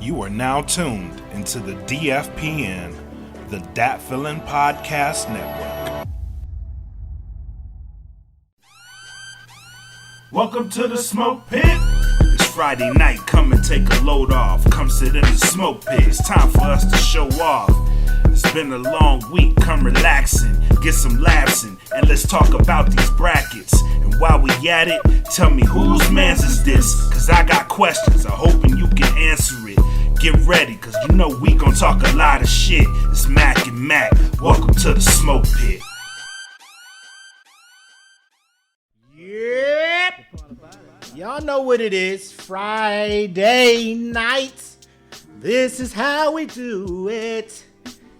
You are now tuned into the DFPN, the Dat Feelin' Podcast Network. Welcome to the smoke pit. It's Friday night, come and take a load off. Come sit in the smoke pit, it's time for us to show off. It's been a long week, come relaxing, get some laughs in, and let's talk about these brackets. And while we at it, tell me whose mans is this? Cause I got questions, I'm hoping you can answer it. Get ready, cause you know we gon' talk a lot of shit. It's Makk and Mac, welcome to the smoke pit. Yep. Y'all know what it is. Friday night. This is how we do it.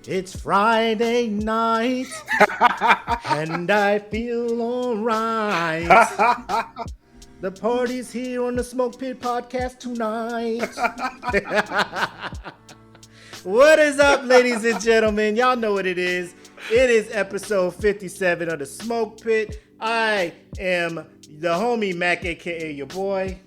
It's Friday night. And I feel alright. The party's here on the Smoke Pit Podcast tonight. What is up, ladies and gentlemen? Y'all know what it is. It is episode 57 of the Smoke Pit. I am the homie Mac, aka your boy.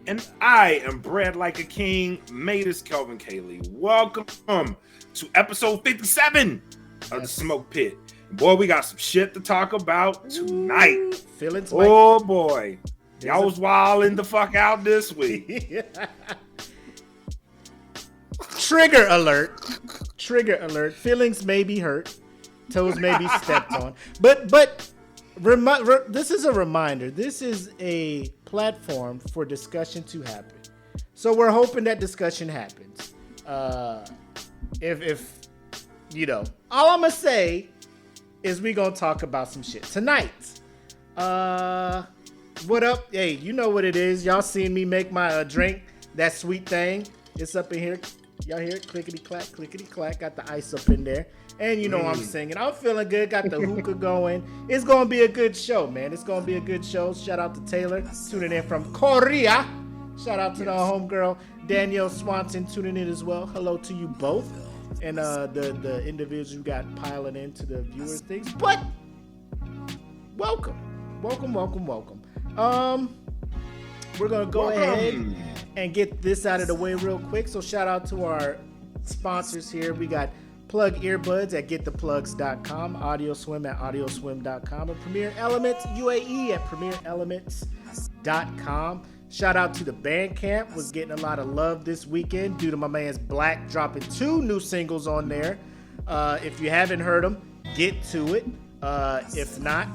And I am bred like a king, made as Kelvin Cayley. Welcome to episode 57 of the Smoke Pit. Boy, we got some shit to talk about tonight. Feelings, oh boy. Y'all was wilding the fuck out this week. Trigger alert. Trigger alert. Feelings may be hurt. Toes may be stepped on. But this is a reminder. This is a platform for discussion to happen. So we're hoping that discussion happens. If you know, all I'm gonna say is we gonna talk about some shit tonight. What up? Hey, you know what it is. Y'all seen me make my drink, that sweet thing. It's up in here. Y'all hear it? Clickety clack, clickety clack. Got the ice up in there. And you know I'm singing. I'm feeling good. Got the hookah going. It's going to be a good show, man. It's going to be a good show. Shout out to Taylor tuning in from Korea. Shout out to the homegirl Danielle Swanson tuning in as well. Hello to you both. And the individuals you got piling into the viewers things. But welcome. We're going to go ahead and get this out of the way real quick. So shout out to our sponsors here. We got Plug Earbuds at gettheplugs.com, AudioSwim at audioswim.com, and Premier Elements UAE at premierelements.com. Shout out to the Bandcamp, was getting a lot of love this weekend due to my man's Black dropping 2 new singles on there. If you haven't heard them, get to it. If not,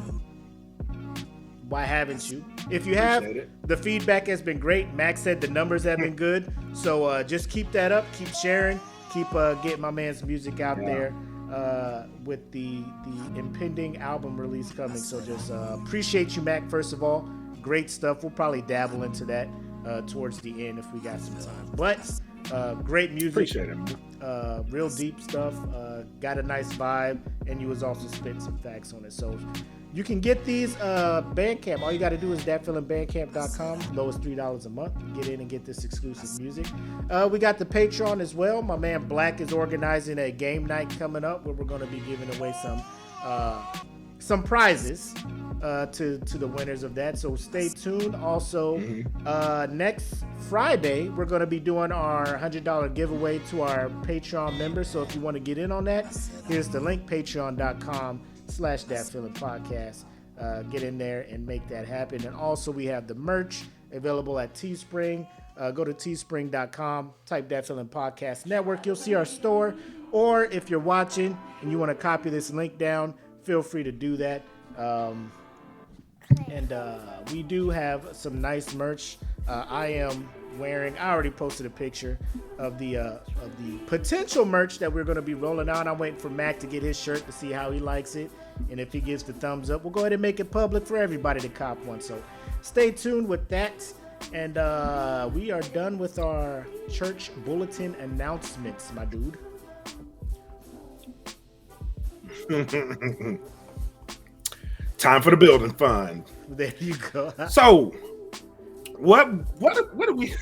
why haven't you? If you have, the feedback has been great. Max said the numbers have been good. So just keep that up. Keep sharing. Keep getting my man's music out there with the impending album release coming. So just appreciate you, Mac, first of all. Great stuff. We'll probably dabble into that towards the end if we got some time. But great music. Appreciate it. Real deep stuff. Got a nice vibe. And you was also spitting some facts on it. So you can get these Bandcamp. All you got to do is datfeelingbandcamp.com. Lowest $3 a month. Get in and get this exclusive music. We got the Patreon as well. My man Black is organizing a game night coming up where we're going to be giving away some prizes to the winners of that. So stay tuned. Also, next Friday, we're going to be doing our $100 giveaway to our Patreon members. So if you want to get in on that, here's the link, patreon.com/datfeelingpodcast. Get in there and make that happen. And also we have the merch available at Teespring. Go to teespring.com, type Dat Feelin' Podcast Network. You'll see our store. Or if you're watching and you want to copy this link down, feel free to do that. And we do have some nice merch. I already posted a picture of the potential merch that we're going to be rolling out. I'm waiting for Mac to get his shirt to see how he likes it. And if he gives the thumbs up, we'll go ahead and make it public for everybody to cop one. So stay tuned with that. And we are done with our church bulletin announcements, my dude. Time for the building fund. There you go. So, what do we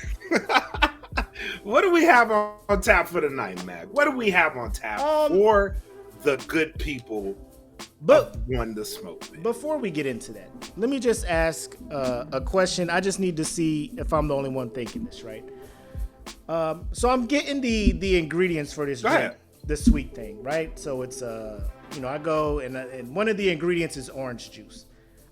what do we have on tap for tonight, Mac? What do we have on tap for the good people But Wonder Smoke Pit. before we get into that, let me just ask a question. I just need to see if I'm the only one thinking this, right? So I'm getting the ingredients for this drink, the sweet thing, right? So it's I go and one of the ingredients is orange juice.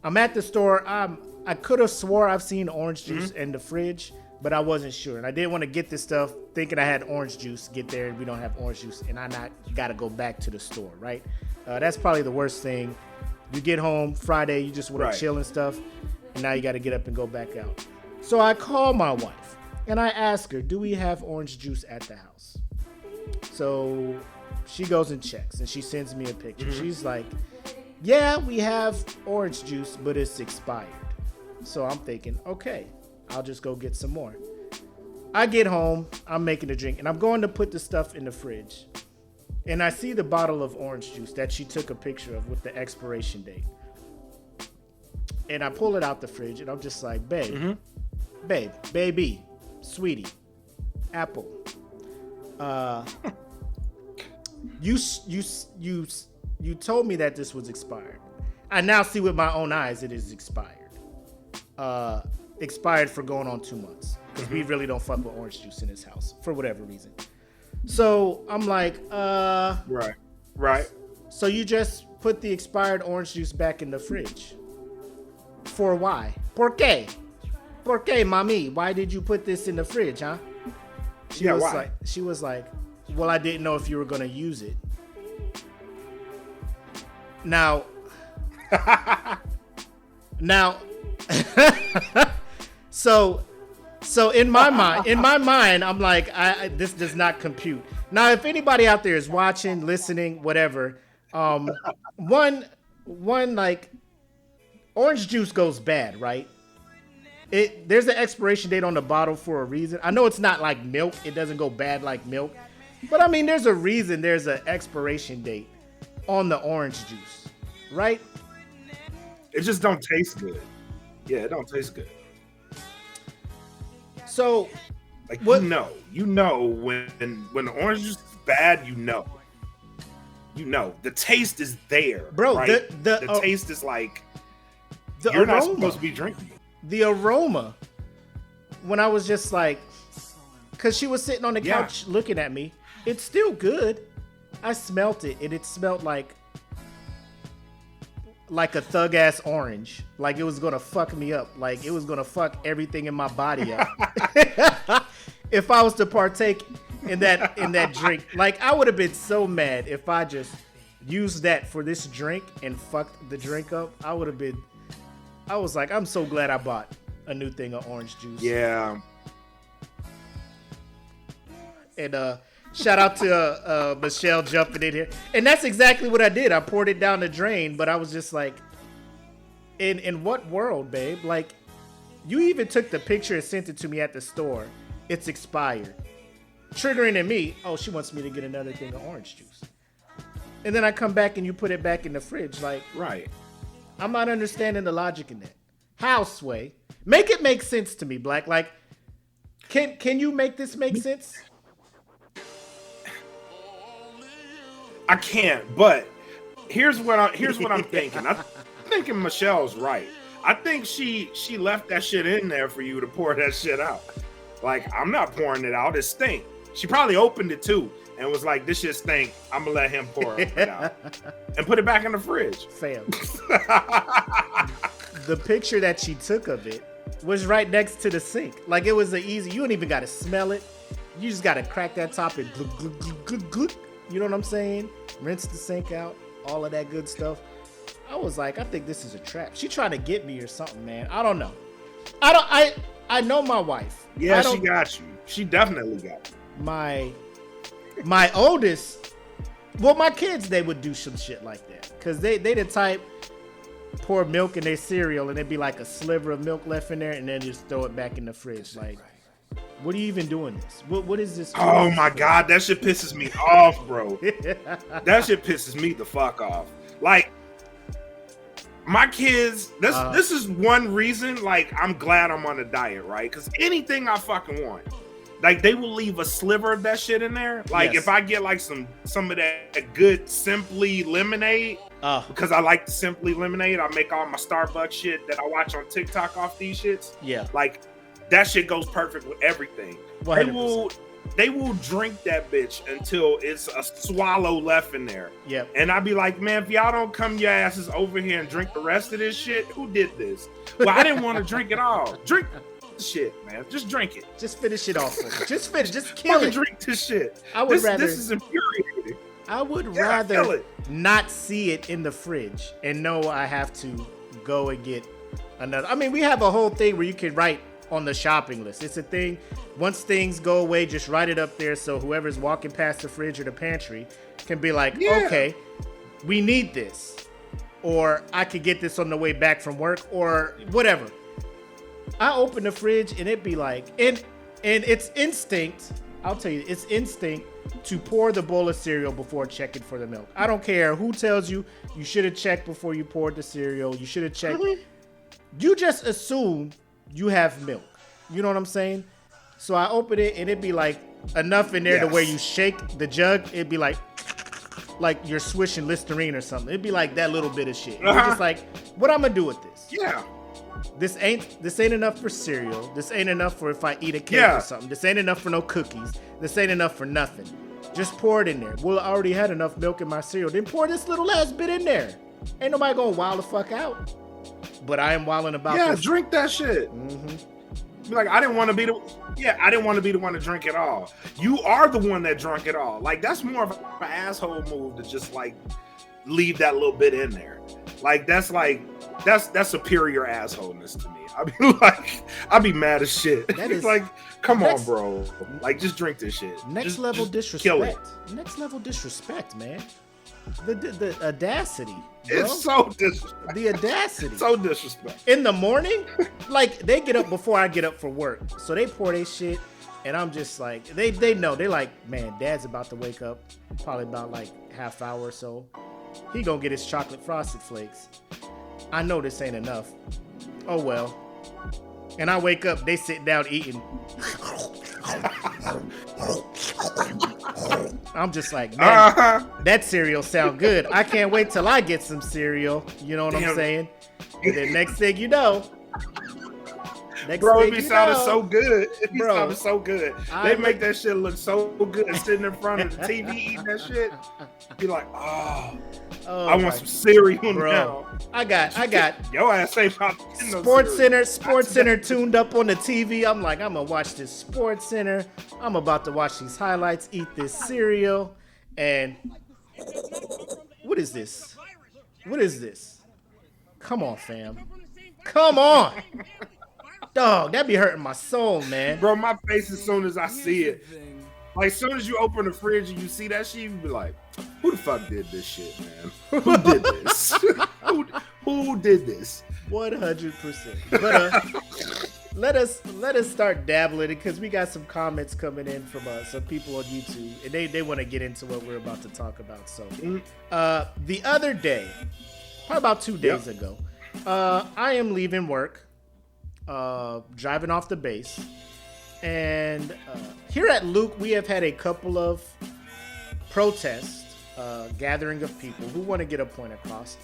I'm at the store. I could have swore I've seen orange juice in the fridge, but I wasn't sure, and I didn't want to get this stuff thinking I had orange juice. Get there and we don't have orange juice, and I got to go back to the store, right? That's probably the worst thing. You get home Friday, you just want to chill and stuff, and now you got to get up and go back out. So I call my wife, and I ask her, do we have orange juice at the house? So she goes and checks, and she sends me a picture. She's like, yeah, we have orange juice, but it's expired. So I'm thinking, okay, I'll just go get some more. I get home, I'm making a drink, and I'm going to put the stuff in the fridge. And I see the bottle of orange juice that she took a picture of with the expiration date. And I pull it out the fridge, and I'm just like, babe, baby, sweetie, apple. You told me that this was expired. I now see with my own eyes it is expired. Expired for going on 2 months. Because we really don't fuck with orange juice in this house for whatever reason. So I'm like, Right. So you just put the expired orange juice back in the fridge. For why? ¿Por qué? ¿Por qué, mami? Why did you put this in the fridge, huh? She was like, well, I didn't know if you were going to use it. Now, so in my mind, I'm like, this does not compute. Now, if anybody out there is watching, listening, whatever, one like orange juice goes bad, right? There's an expiration date on the bottle for a reason. I know it's not like milk; it doesn't go bad like milk, but I mean, there's a reason. There's an expiration date on the orange juice, right? It just don't taste good. Yeah, it don't taste good. So, like what? You know when the orange juice is bad, you know the taste is there, bro. Right? The taste is like you're not supposed to be drinking. The aroma, when I was just like, because she was sitting on the couch looking at me, it's still good. I smelt it, and it smelled like a thug ass orange. Like it was gonna fuck me up. Like it was gonna fuck everything in my body up. If I was to partake in that drink, like I would have been so mad if I just used that for this drink and fucked the drink up. I was like, I'm so glad I bought a new thing of orange juice. Yeah. And shout out to Michelle jumping in here. And that's exactly what I did. I poured it down the drain, but I was just like, in what world, babe? Like, you even took the picture and sent it to me at the store. It's expired. Triggering in me, oh, she wants me to get another thing of orange juice. And then I come back and you put it back in the fridge. Like, right. I'm not understanding the logic in that. How, Sway? Make it make sense to me, Black. Like, can you make this make sense? I can't, but here's what I'm thinking. I'm thinking Michelle's right. I think she left that shit in there for you to pour that shit out. Like, I'm not pouring it out. It stink. She probably opened it too and was like, this shit stink. I'm gonna let him pour it out and put it back in the fridge. Fam. The picture that she took of it was right next to the sink. Like, it was you don't even gotta smell it. You just gotta crack that top and glug, glug, glug, glug, glug. You know what I'm saying? Rinse the sink out, all of that good stuff. I was like, I think this is a trap. She trying to get me or something, man. I don't know. I know my wife. Yeah, she got you. She definitely got you. My oldest, well, my kids, they would do some shit like that. Because they the type, pour milk in their cereal and there'd be like a sliver of milk left in there and then just throw it back in the fridge. Like, what are you even doing this? What is this? Oh my God, that shit pisses me off, bro. That shit pisses me the fuck off. Like, my kids, this is one reason, like, I'm glad I'm on a diet, right? Because anything I fucking want, like, they will leave a sliver of that shit in there. Like, if I get, like, some of that good Simply lemonade, Because I like the Simply Lemonade. I make all my Starbucks shit that I watch on TikTok off these shits. Yeah. Like, that shit goes perfect with everything. 100%. They will drink that bitch until it's a swallow left in there. Yeah. And I'd be like, man, if y'all don't come your asses over here and drink the rest of this shit, who did this? Well, I didn't want to drink it all. Drink shit, man. Just drink it. Just finish it off for me. Just finish. Just kill it. Drink this shit. I would rather. This is infuriating. I would rather not see it in the fridge and know I have to go and get another. I mean, we have a whole thing where you can write on the shopping list. It's a thing. Once things go away, just write it up there so whoever's walking past the fridge or the pantry can be like, okay, we need this. Or I could get this on the way back from work or whatever. I open the fridge and it'd be like, and it's instinct. I'll tell you, it's instinct to pour the bowl of cereal before checking for the milk. I don't care who tells you should have checked before you poured the cereal. You should have checked. You just assume you have milk. You know what I'm saying? So I open it and it'd be like enough in there to where you shake the jug. It'd be like you're swishing Listerine or something. It'd be like that little bit of shit. You're just like, what I'm gonna do with this? Yeah. This ain't enough for cereal. This ain't enough for if I eat a cake or something. This ain't enough for no cookies. This ain't enough for nothing. Just pour it in there. Well, I already had enough milk in my cereal. Then pour this little ass bit in there. Ain't nobody gonna wild the fuck out. But I am wilding about this. Yeah, drink that shit. Mm-hmm. Like, I didn't want to be the one to drink it all. You are the one that drank it all. Like, that's more of an asshole move to just like leave that little bit in there. Like, that's superior assholeness to me. I'd be mad as shit. It's like, come on, bro. Like, just drink this shit. Next level disrespect. Kill it. Next level disrespect, man. The audacity. Bro. It's so disrespectful. The audacity. So disrespectful. In the morning, like, they get up before I get up for work. So they pour their shit, and I'm just like, they know. They're like, man, Dad's about to wake up probably about like half hour or so. He gonna get his chocolate frosted flakes. I know this ain't enough. Oh well. And I wake up, they sit down eating. I'm just like, man, that cereal sound good. I can't wait till I get some cereal. You know what I'm saying? And then next thing you know, it be sounding so good. It be sounding so good. They make that shit look so good sitting in front of the TV eating that shit. Be like, I want some cereal now. I got your ass ain't about Sports Center tuned up on the TV. I'm like, I'm gonna watch this Sports Center. I'm about to watch these highlights, eat this cereal, and what is this? What is this? Come on, fam. Come on. Dog, that be hurting my soul, man. Bro, my face as soon as I see it. Like, as soon as you open the fridge and you see that shit, you be like, who the fuck did this shit, man? Who did this? who did this? 100%. But let us start dabbling because we got some comments coming in from some people on YouTube, and they want to get into what we're about to talk about. So, the other day, probably about 2 days ago, I am leaving work. Driving off the base, and here at Luke we have had a couple of protests, gathering of people who want to get a point across.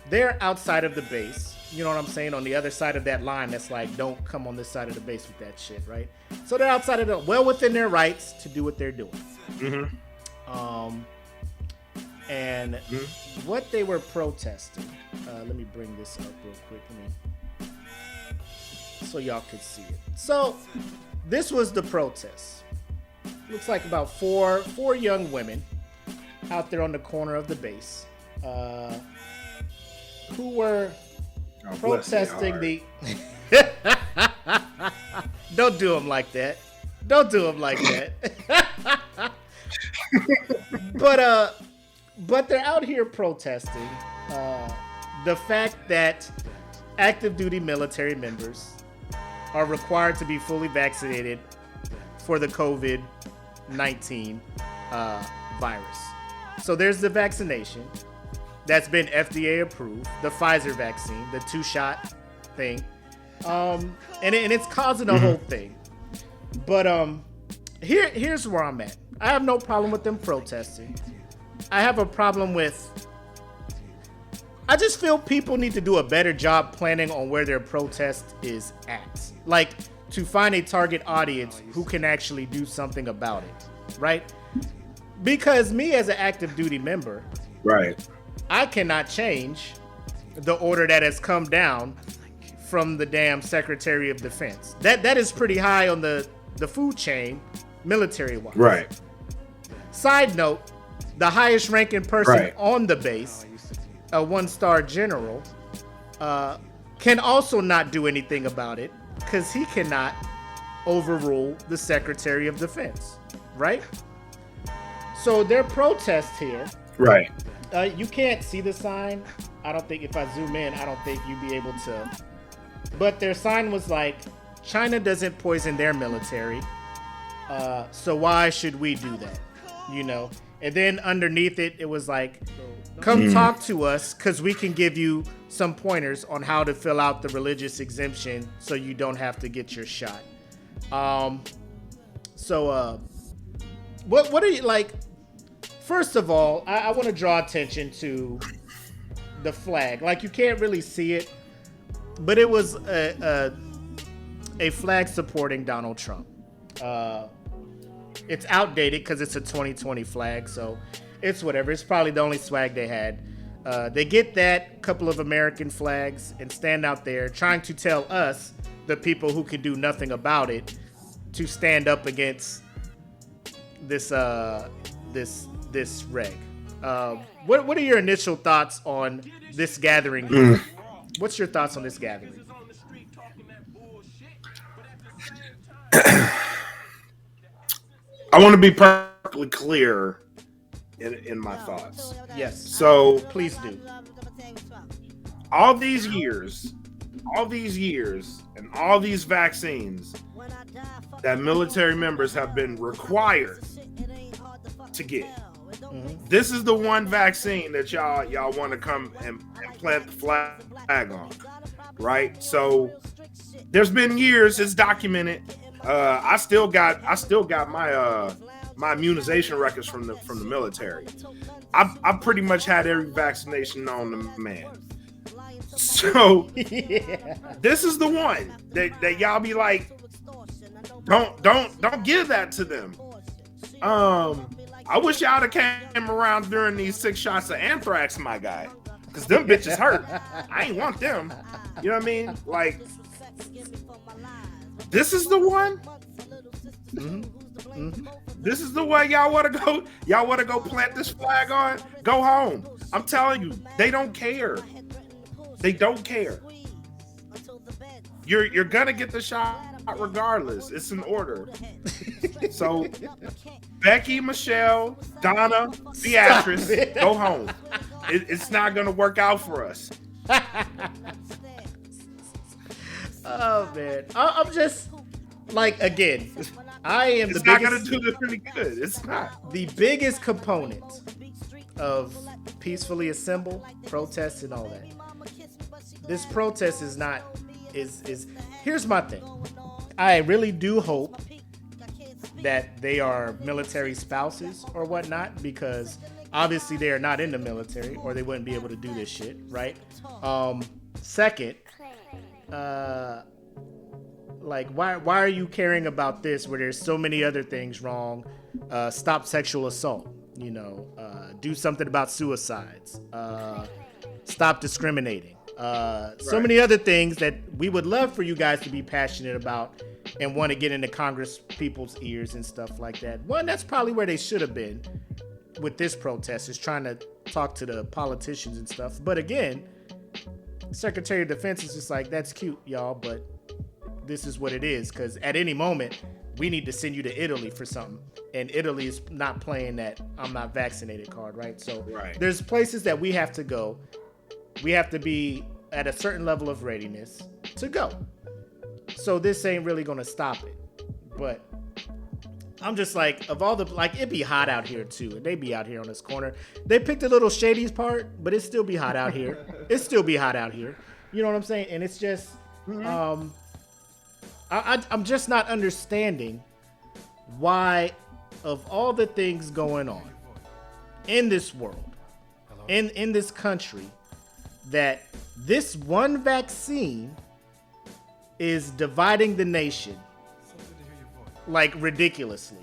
They're outside of the base, you know what I'm saying, on the other side of that line that's like, don't come on this side of the base with that shit, right? So they're outside of well within their rights to do what they're doing. And what they were protesting, let me bring this up real quick, so y'all could see it. So this was the protest. Looks like about four young women out there on the corner of the base, who were protesting the. Don't do them like that. Don't do them like that. But they're out here protesting the fact that active duty military members are required to be fully vaccinated for the COVID-19 virus. So there's the vaccination that's been FDA approved, the Pfizer vaccine, the 2-shot thing, and it's causing a whole thing. But here's where I'm at. I have no problem with them protesting. I have a problem with I just feel people need to do a better job planning on where their protest is at. Like, to find a target audience who can actually do something about it, right? Because me as an active duty member, right, I cannot change the order that has come down from the damn Secretary of Defense. That is pretty high on the food chain, military-wise. right. Side note, the highest ranking person Right. on the base, a 1-star general, can also not do anything about it because he cannot overrule the Secretary of Defense, right? So their protest here, Right. you can't see the sign. I don't think if I zoom in, I don't think you'd be able to. But their sign was like, China doesn't poison their military, so why should we do that? You know? And then underneath it, it was like, come talk to us because we can give you some pointers on how to fill out the religious exemption so you don't have to get your shot. What are you like? First of all, I want to draw attention to the flag. Like, you can't really see it, but it was a flag supporting Donald Trump. It's outdated because it's a 2020 flag, so it's whatever. It's probably the only swag they had. They get that, couple of American flags, and stand out there trying to tell us, the people who can do nothing about it, to stand up against this reg. What are your initial thoughts on this gathering? What's your thoughts on this gathering? I want to be perfectly clear in my thoughts. Yes. So Please do. all these years, and all these vaccines that military members have been required to get. This is the one vaccine that y'all want to come and plant the flag on, right? So there's been years, it's documented. I still got my my immunization records from the military. I pretty much had every vaccination known to man. So this is the one that y'all be like, don't give that to them. I wish y'all have came around during these 6 shots of anthrax, my guy, because them bitches hurt. I ain't want them. You know what I mean? Like, this is the one. This is the way y'all want to go. Y'all want to go plant this flag on? Go home. I'm telling you, they don't care. They don't care. You're gonna get the shot regardless. It's an order. So, Becky, Michelle, Donna, Beatrice, go home. It's not gonna work out for us. Oh man, I'm just like, again, I am It's the not biggest. gonna do this really good. It's not. The biggest component of peacefully assemble, protest, and all that. This protest is not is here's my thing. I really do hope that they are military spouses or whatnot, because obviously they are not in the military or they wouldn't be able to do this shit, right? Second, like, why are you caring about this where there's so many other things wrong? Stop sexual assault, you know, do something about suicides, stop discriminating, so many other things that we would love for you guys to be passionate about and want to get into Congress people's ears and stuff like that. One, that's probably where they should have been with this protest, is trying to talk to the politicians and stuff. But again, Secretary of Defense is just like, that's cute, y'all, but this is what it is, because at any moment we need to send you to Italy for something, and Italy is not playing that I'm not vaccinated card, right? So there's places that we have to go. We have to be at a certain level of readiness to go. So this ain't really gonna stop it. But I'm just like, of all the, like, it'd be hot out here too. They be out here on this corner. They picked a little shady part, but it still be hot out here. It still be hot out here. You know what I'm saying? And it's just, I'm just not understanding why, of all the things going on in this world, in this country, that this one vaccine is dividing the nation like ridiculously.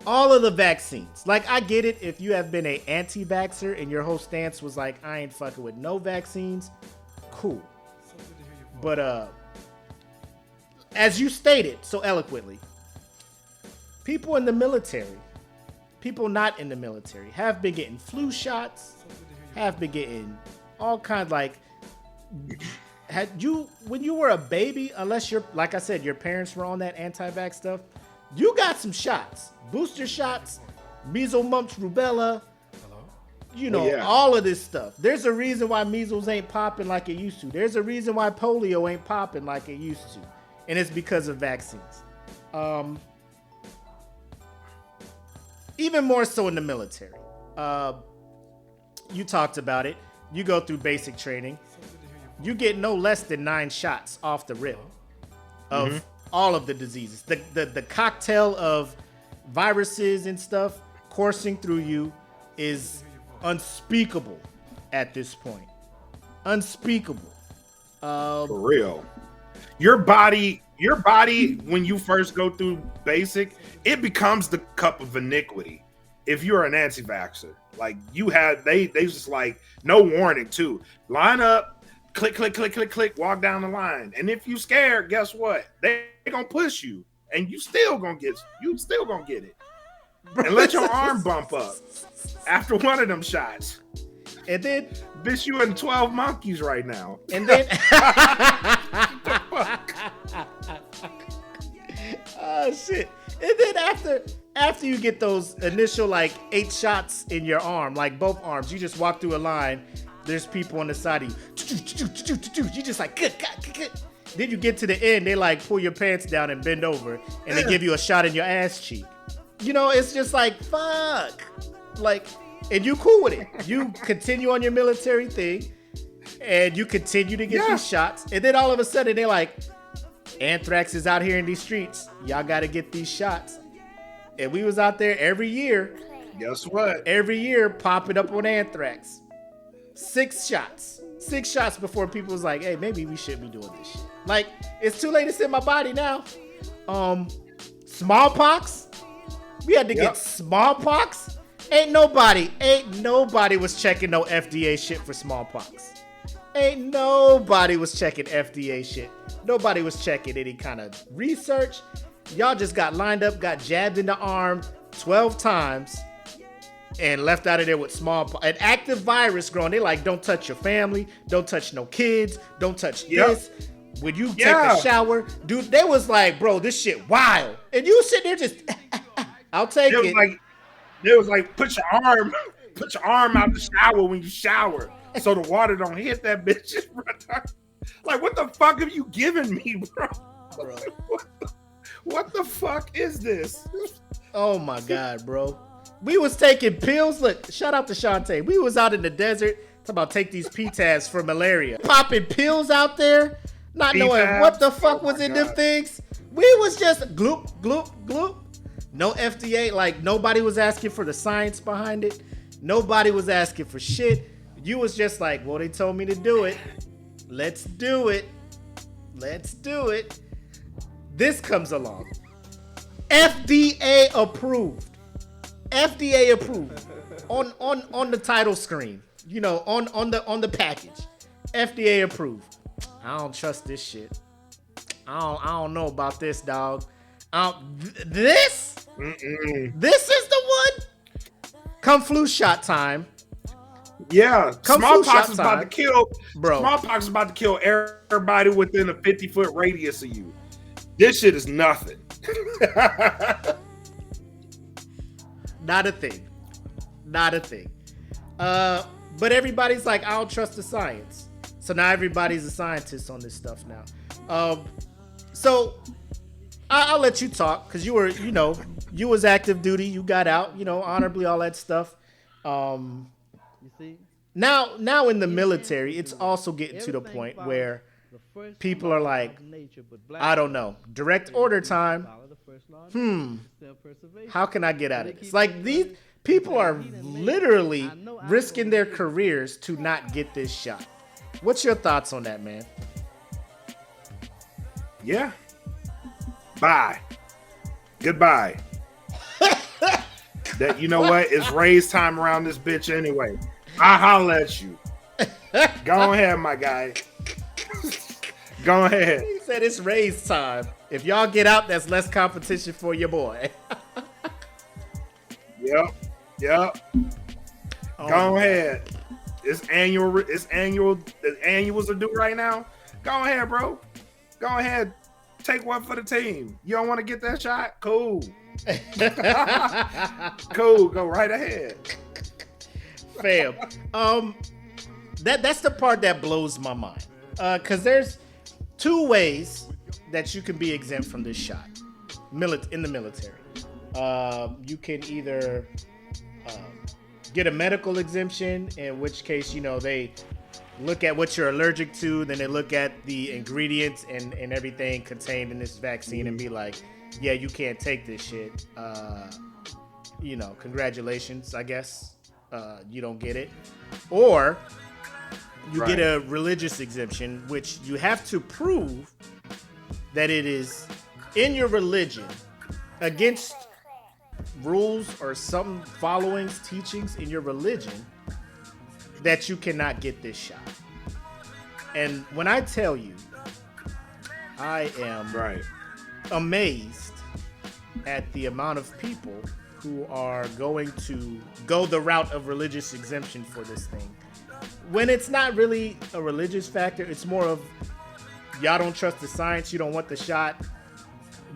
All of the vaccines. Like, I get it if you have been a anti-vaxxer and your whole stance was like, I ain't fucking with no vaccines. Cool. But as you stated so eloquently, people in the military, people not in the military, have been getting flu shots, have been getting all kinds, like, when you were a baby, unless you're, like I said, your parents were on that anti-vax stuff, you got some shots, booster shots, measles, mumps, rubella, all of this stuff. There's a reason why measles ain't popping like it used to. There's a reason why polio ain't popping like it used to. And it's because of vaccines. Even more so in the military. You talked about it. You go through basic training. You get no less than 9 shots off the rip of all of the diseases. The cocktail of viruses and stuff coursing through you is unspeakable at this point. Unspeakable. For real. Your body, when you first go through basic, it becomes the cup of iniquity. If you're an anti-vaxxer, like they just like no warning too. Line up, click, click, click, click, click, walk down the line. And if you scared, guess what? They gonna push you, and you still gonna get it. And let your arm bump up after one of them shots. And then, bitch, you in 12 monkeys right now. And then, oh shit! And then after you get those initial like 8 shots in your arm, like both arms, you just walk through a line. There's people on the side of you. You just like good. Then you get to the end, they like pull your pants down and bend over, and they give you a shot in your ass cheek. It's just like, fuck. Like, and you cool with it. You continue on your military thing, and you continue to get these shots. And then all of a sudden, they're like, anthrax is out here in these streets. Y'all got to get these shots. And we was out there every year. Guess what? Every year, popping up on anthrax. 6 shots. 6 shots before people was like, hey, maybe we shouldn't be doing this shit. Like, it's too late to send my body now. Smallpox. We had to get smallpox. Ain't nobody was checking no FDA shit for smallpox. Ain't nobody was checking FDA shit. Nobody was checking any kind of research. Y'all just got lined up, got jabbed in the arm 12 times, and left out of there with smallpox. An active virus growing. They like, don't touch your family, don't touch no kids, don't touch this. When you take a shower, dude, they was like, bro, this shit wild. And you sit there just, I'll take it. They was like, put your arm out the shower when you shower, so the water don't hit that bitch. Like, what the fuck have you given me, bro? What the fuck is this? Oh my god, bro. We was taking pills. Look, shout out to Shantae. We was out in the desert talking about take these P-tabs for malaria. Popping pills out there, not knowing what the fuck was in them things. We was just gloop, gloop, gloop. No FDA, like nobody was asking for the science behind it. Nobody was asking for shit. You was just like, well, they told me to do it. Let's do it. Let's do it. This comes along. FDA approved. FDA approved. On the title screen. On the package. FDA approved. I don't trust this shit. I don't know about this, dog. This? Mm-mm. This is the one? Come flu shot time. Yeah, smallpox is about to kill, bro. Smallpox is about to kill everybody within a 50-foot radius of you. This shit is nothing. Not a thing. Not a thing. But everybody's like, I don't trust the science. So now everybody's a scientist on this stuff now. So I'll let you talk because you were, you was active duty. You got out, honorably, all that stuff. You see? Now in the military, it's also getting to the point where people are like, I don't know, direct order time. How can I get out of this? Like, these people are literally risking their careers to not get this shot. What's your thoughts on that, man? Yeah. Bye. Goodbye. That, you know what? It's raise time around this bitch anyway. I holla at you. Go ahead, my guy. Go ahead. He said it's raise time. If y'all get out, that's less competition for your boy. Yep. Oh, Go ahead. It's annual. The annuals are due right now. Go ahead, bro. Go ahead. Take one for the team. You don't want to get that shot? Cool. Cool. Go right ahead. Fam. That's the part that blows my mind. Because there's two ways that you can be exempt from this shot. In the military. You can either get a medical exemption, in which case, they look at what you're allergic to, then they look at the ingredients and everything contained in this vaccine and be like, yeah, you can't take this shit. Congratulations, I guess. You don't get it. Or you get a religious exemption, which you have to prove that it is in your religion against rules or some followings, teachings in your religion that you cannot get this shot. And when I tell you, I am amazed at the amount of people who are going to go the route of religious exemption for this thing. When it's not really a religious factor, it's more of y'all don't trust the science, you don't want the shot.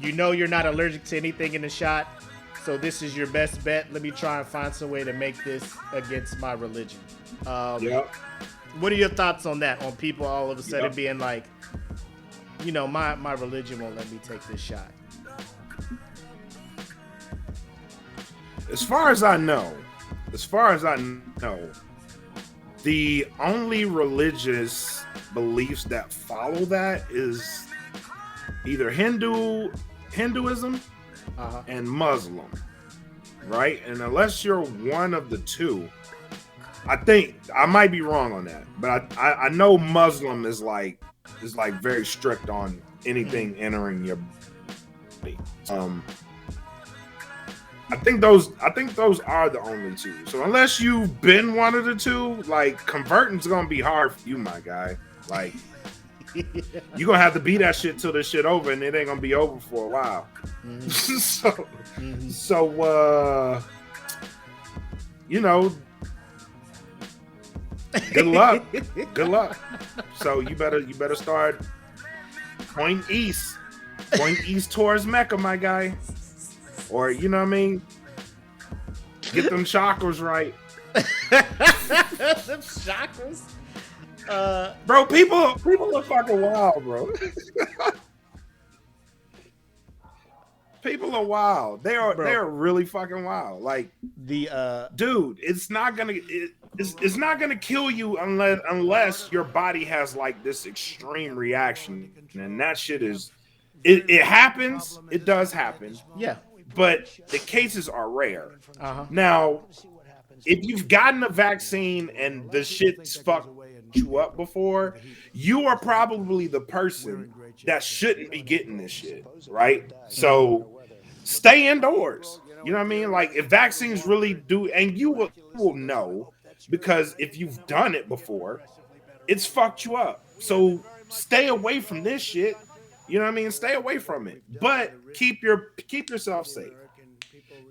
You're not allergic to anything in the shot, so this is your best bet. Let me try and find some way to make this against my religion. What are your thoughts on that? On people all of a sudden being like, my religion won't let me take this shot. As far as I know, the only religious beliefs that follow that is either Hinduism and Muslim, right? And unless you're one of the two, I think I might be wrong on that, but I know Muslim is like very strict on anything entering your body. I think those are the only two. So unless you've been one of the two, like converting's gonna be hard for you, my guy. Like you're gonna have to beat that shit till this shit over, and it ain't gonna be over for a while. So good luck. Good luck. So you better start pointing east towards Mecca, my guy. Or you know what I mean? Get them chakras right. Them chakras? Bro, people are fucking wild, bro. People are wild. They are really fucking wild. Like dude, it's not gonna kill you unless your body has like this extreme reaction, and that shit is it happens. It does happen. Yeah. But the cases are rare. Now, if you've gotten a vaccine and the shit's fucked you up before, you are probably the person that shouldn't be getting this shit, right? So stay indoors. You know what I mean? Like if vaccines really do, and you will know, because if you've done it before, it's fucked you up. So stay away from this shit. You know what I mean? Stay away from it, but keep yourself safe.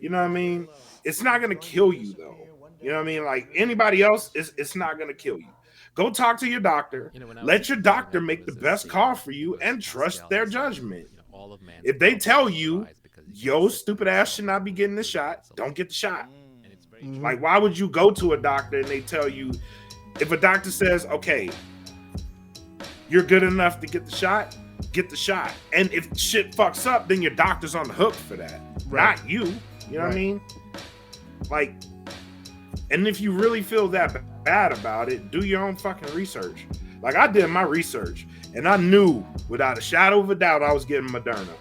You know what I mean? It's not gonna kill you though. You know what I mean? Like anybody else, it's not gonna kill you. Go talk to your doctor. Let your doctor make the best call for you and trust their judgment. If they tell you, yo, stupid ass should not be getting the shot, don't get the shot. Like, why would you go to a doctor and they tell you, if a doctor says, okay, you're good enough to get the shot, get the shot. And if shit fucks up, then your doctor's on the hook for that, not you. You know what I mean? Like, and if you really feel that bad about it, do your own fucking research. Like I did my research, and I knew without a shadow of a doubt I was getting Moderna.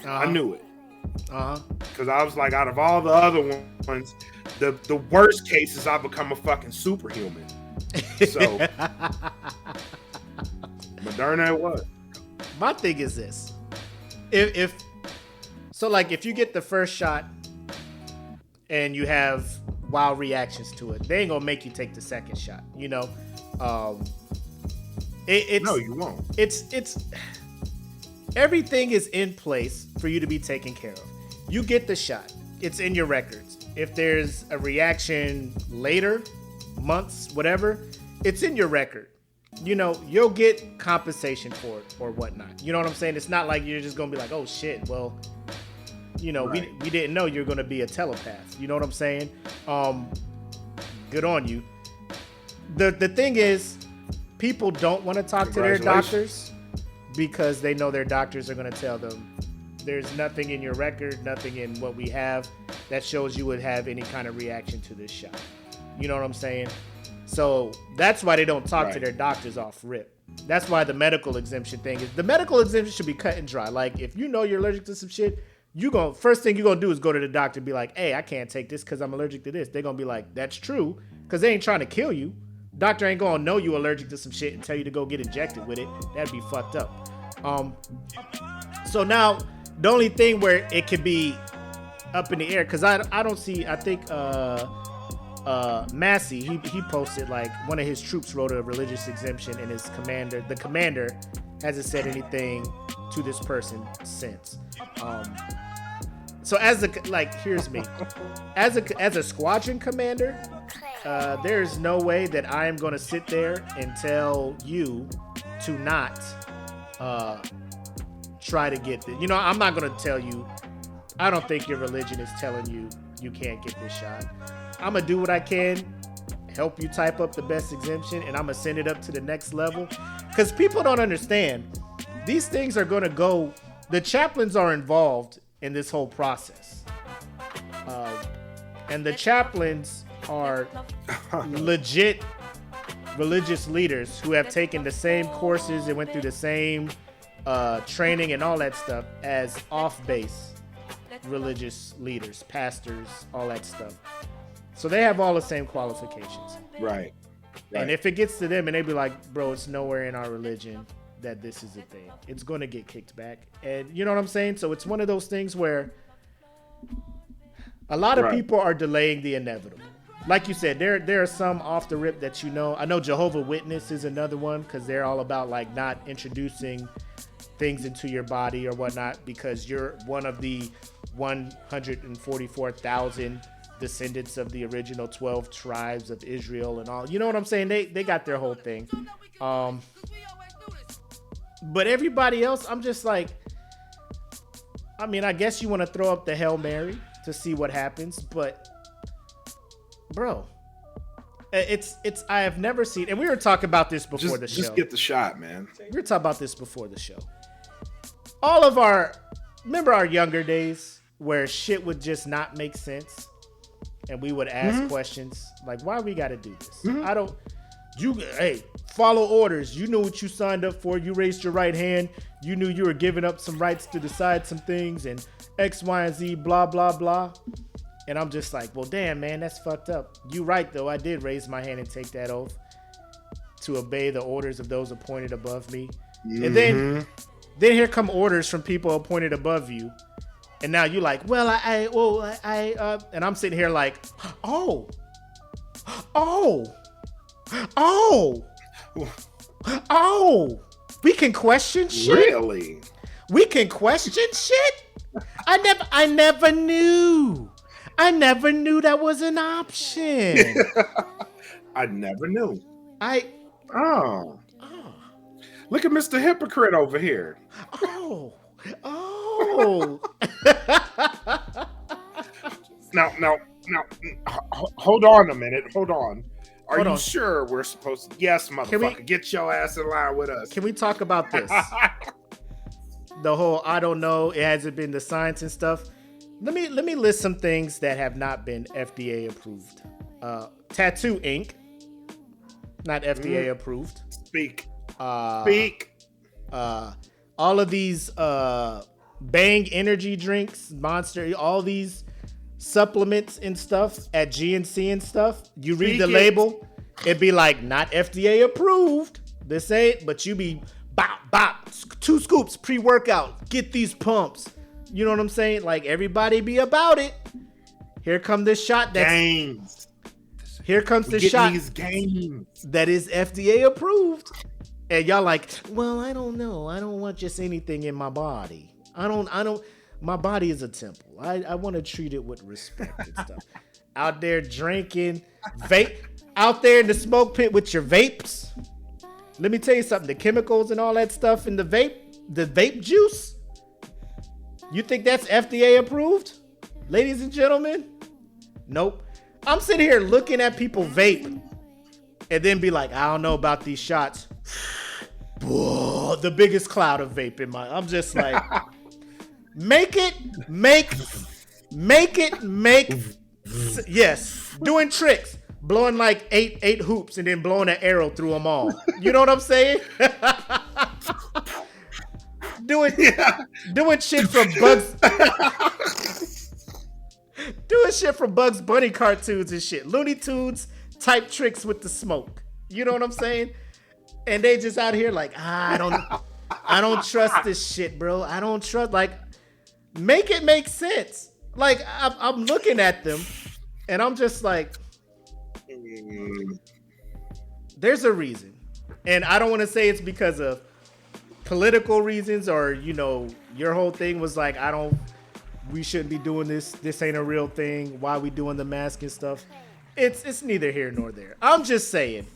I knew it. Because I was like, out of all the other ones, the worst case is I become a fucking superhuman. So Darn it, what? My thing is this: if so, like if you get the first shot and you have wild reactions to it, they ain't gonna make you take the second shot. You know, it's No, you won't. It's everything is in place for you to be taken care of. You get the shot; it's in your records. If there's a reaction later, months, whatever, it's in your record. You know, you'll get compensation for it or whatnot. You know what I'm saying? It's not like you're just gonna be like, oh shit, well, you know, Right. we didn't know you're gonna be a telepath. You know what I'm saying? Good on you. The thing is, people don't want to talk to their doctors because they know their doctors are gonna tell them there's nothing in your record, nothing in what we have that shows you would have any kind of reaction to this shot. You know what I'm saying? So that's why they don't talk to their doctors off rip. That's why the medical exemption thing is, the medical exemption should be cut and dry. Like if you know you're allergic to some shit, first thing you're gonna do is go to the doctor and be like, hey, I can't take this because I'm allergic to this. They're gonna be like, that's true, because they ain't trying to kill you. Doctor ain't gonna know you allergic to some shit and tell you to go get injected with it. That'd be fucked up. So now the only thing where it could be up in the air, because I don't see, I think Massey, he posted like one of his troops wrote a religious exemption, and the commander hasn't said anything to this person since. So here's me, as a squadron commander, there's no way that I am going to sit there and tell you to not try to get this. You know, I'm not going to tell you, I don't think your religion is telling you you can't get this shot. I'm going to do what I can, help you type up the best exemption, and I'm going to send it up to the next level. Because people don't understand. These things are going to go, the chaplains are involved in this whole process. And the chaplains are legit religious leaders who have taken the same courses and went through the same training and all that stuff as off-base religious leaders, pastors, all that stuff. So they have all the same qualifications. Right. And if it gets to them and they be like, bro, it's nowhere in our religion that this is a thing, it's going to get kicked back. And you know what I'm saying? So it's one of those things where a lot of people are delaying the inevitable. Like you said, there are some off the rip that you know. I know Jehovah's Witness is another one, because they're all about like not introducing things into your body or whatnot because you're one of the 144,000 descendants of the original 12 tribes of Israel and all. You know what I'm saying? They got their whole thing. But everybody else, I'm just like, I mean, I guess you want to throw up the Hail Mary to see what happens, but bro, it's I have never seen, and we were talking about this before the show. Just get the shot, man. We were talking about this before the show. Remember our younger days where shit would just not make sense, and we would ask questions like, why we got to do this? Hey, follow orders. You know what you signed up for. You raised your right hand. You knew you were giving up some rights to decide some things and X, Y, and Z, blah, blah, blah. And I'm just like, well, damn, man, that's fucked up. You right, though. I did raise my hand and take that oath to obey the orders of those appointed above me. And then here come orders from people appointed above you. And now you're like, well, and I'm sitting here like, oh, we can question shit? Really? We can question shit? I never knew. I never knew that was an option. I never knew. Oh. Look at Mr. Hypocrite over here. Oh. Now, hold on a minute. Hold on. Are you sure we're supposed to? Yes, motherfucker. Get your ass in line with us. Can we talk about this? The whole, I don't know, it hasn't been the science and stuff. Let me list some things that have not been FDA approved. Tattoo ink, not FDA approved. Speak. All of these Bang energy drinks, Monster, all these supplements and stuff at GNC and stuff. You read the label, it'd be like, not FDA approved. This ain't, but you be bop, bop, 2 scoops pre-workout. Get these pumps. You know what I'm saying? Like, everybody be about it. Here come this shot. Gains. Here comes the shot. These gains. That is FDA approved. And y'all like, well, I don't know. I don't want just anything in my body. I don't. My body is a temple. I want to treat it with respect and stuff. Out there drinking, vape, out there in the smoke pit with your vapes. Let me tell you something. The chemicals and all that stuff in the vape juice. You think that's FDA approved? Ladies and gentlemen? Nope. I'm sitting here looking at people vape and then be like, I don't know about these shots. Whoa, the biggest cloud of vape in my. I'm just like, make. Yes, doing tricks, blowing like eight hoops and then blowing an arrow through them all. You know what I'm saying? Doing shit from Bugs. Doing shit from Bugs Bunny cartoons and shit. Looney Tunes type tricks with the smoke. You know what I'm saying? And they just out here like, I don't trust this shit, bro. I don't trust. Like, make it make sense. Like, I'm looking at them, and I'm just like, there's a reason. And I don't want to say it's because of political reasons or, you know, your whole thing was like, we shouldn't be doing this. This ain't a real thing. Why we doing the mask and stuff? It's neither here nor there. I'm just saying.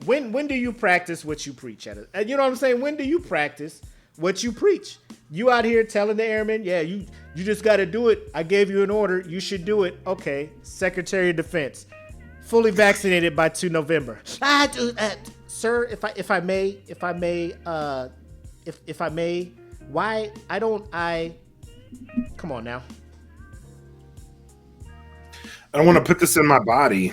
When do you practice what you preach at it? And you know what I'm saying? When do you practice what you preach? You out here telling the airmen, yeah, you just got to do it. I gave you an order. You should do it. Okay, Secretary of Defense, fully vaccinated by 2 November. Sir, if I may, why come on now. I don't want to put this in my body.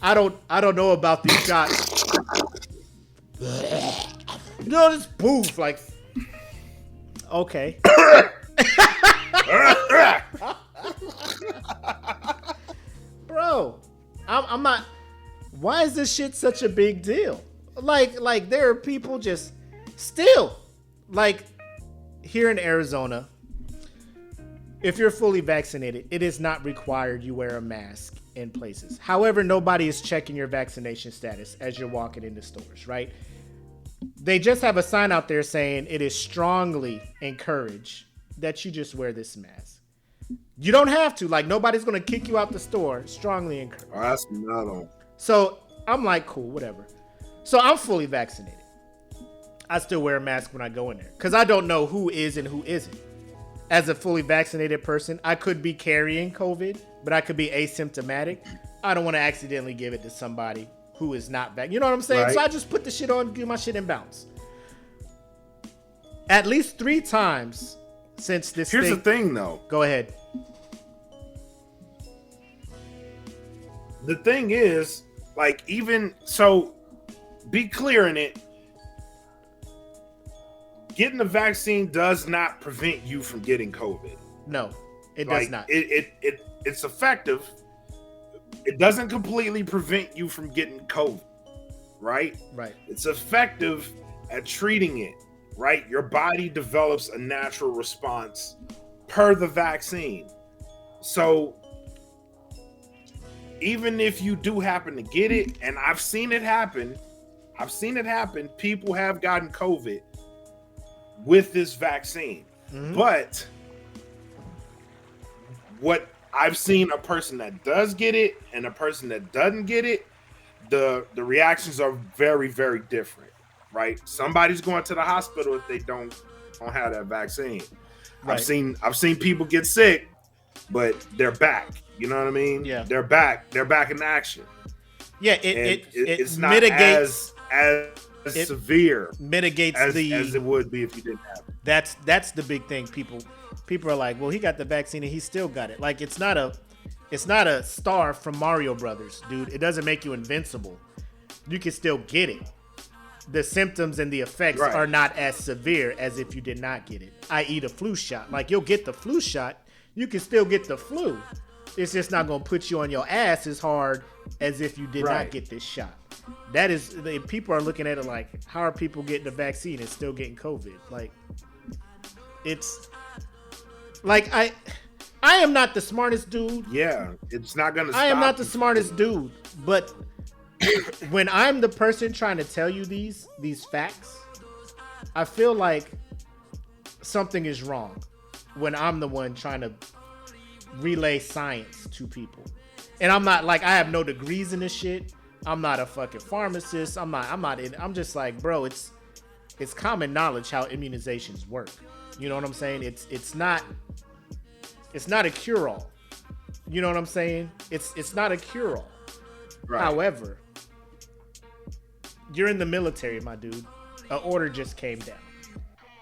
I don't know about these shots. You know, this boof, like, okay. Bro, I'm not. Why is this shit such a big deal? Like there are people just still, like, here in Arizona, if you're fully vaccinated, it is not required you wear a mask in places. However, nobody is checking your vaccination status as you're walking into stores, right? They just have a sign out there saying it is strongly encouraged that you just wear this mask. You don't have to. Like, nobody's going to kick you out the store. Strongly encouraged. Oh, that's another. So I'm like, cool, whatever. So I'm fully vaccinated. I still wear a mask when I go in there because I don't know who is and who isn't. As a fully vaccinated person, I could be carrying COVID, but I could be asymptomatic. I don't want to accidentally give it to somebody who is not vaccinated. You know what I'm saying? Right. So I just put the shit on, do my shit, and bounce. At least 3 times since this Here's the thing, though. Go ahead. The thing is, like, even so, be clear in it. Getting the vaccine does not prevent you from getting COVID. No, it does not. It's effective. It doesn't completely prevent you from getting COVID, right? Right. It's effective at treating it, right? Your body develops a natural response per the vaccine. So even if you do happen to get it, and I've seen it happen, people have gotten COVID with this vaccine. Mm-hmm. But what I've seen, a person that does get it and a person that doesn't get it, the reactions are very, very different, right? Somebody's going to the hospital if they don't have that vaccine. Right. I've seen people get sick, but they're back. You know what I mean? Yeah. They're back in action. Yeah, it's not mitigates as severe mitigates as it would be if you didn't have it. That's the big thing. People are like, well, he got the vaccine and he still got it. Like, it's not a star from Mario Brothers, dude. It doesn't make you invincible. You can still get it. The symptoms and the effects are not as severe as if you did not get it, i.e. the flu shot. Like, you'll get the flu shot, you can still get the flu, It's just not gonna put you on your ass as hard as if you did not get this shot. That is, people are looking at it like, how are people getting the vaccine and still getting COVID? Like, it's like I am not the smartest dude. Yeah, it's not gonna. I am not the smartest dude, but when I'm the person trying to tell you these facts, I feel like something is wrong when I'm the one trying to relay science to people. And I'm not like, I have no degrees in this shit. I'm not a fucking pharmacist. I'm just like, bro, it's common knowledge how immunizations work. You know what I'm saying? It's not a cure-all. You know what I'm saying? It's not a cure-all. Right. However, you're in the military, my dude. An order just came down.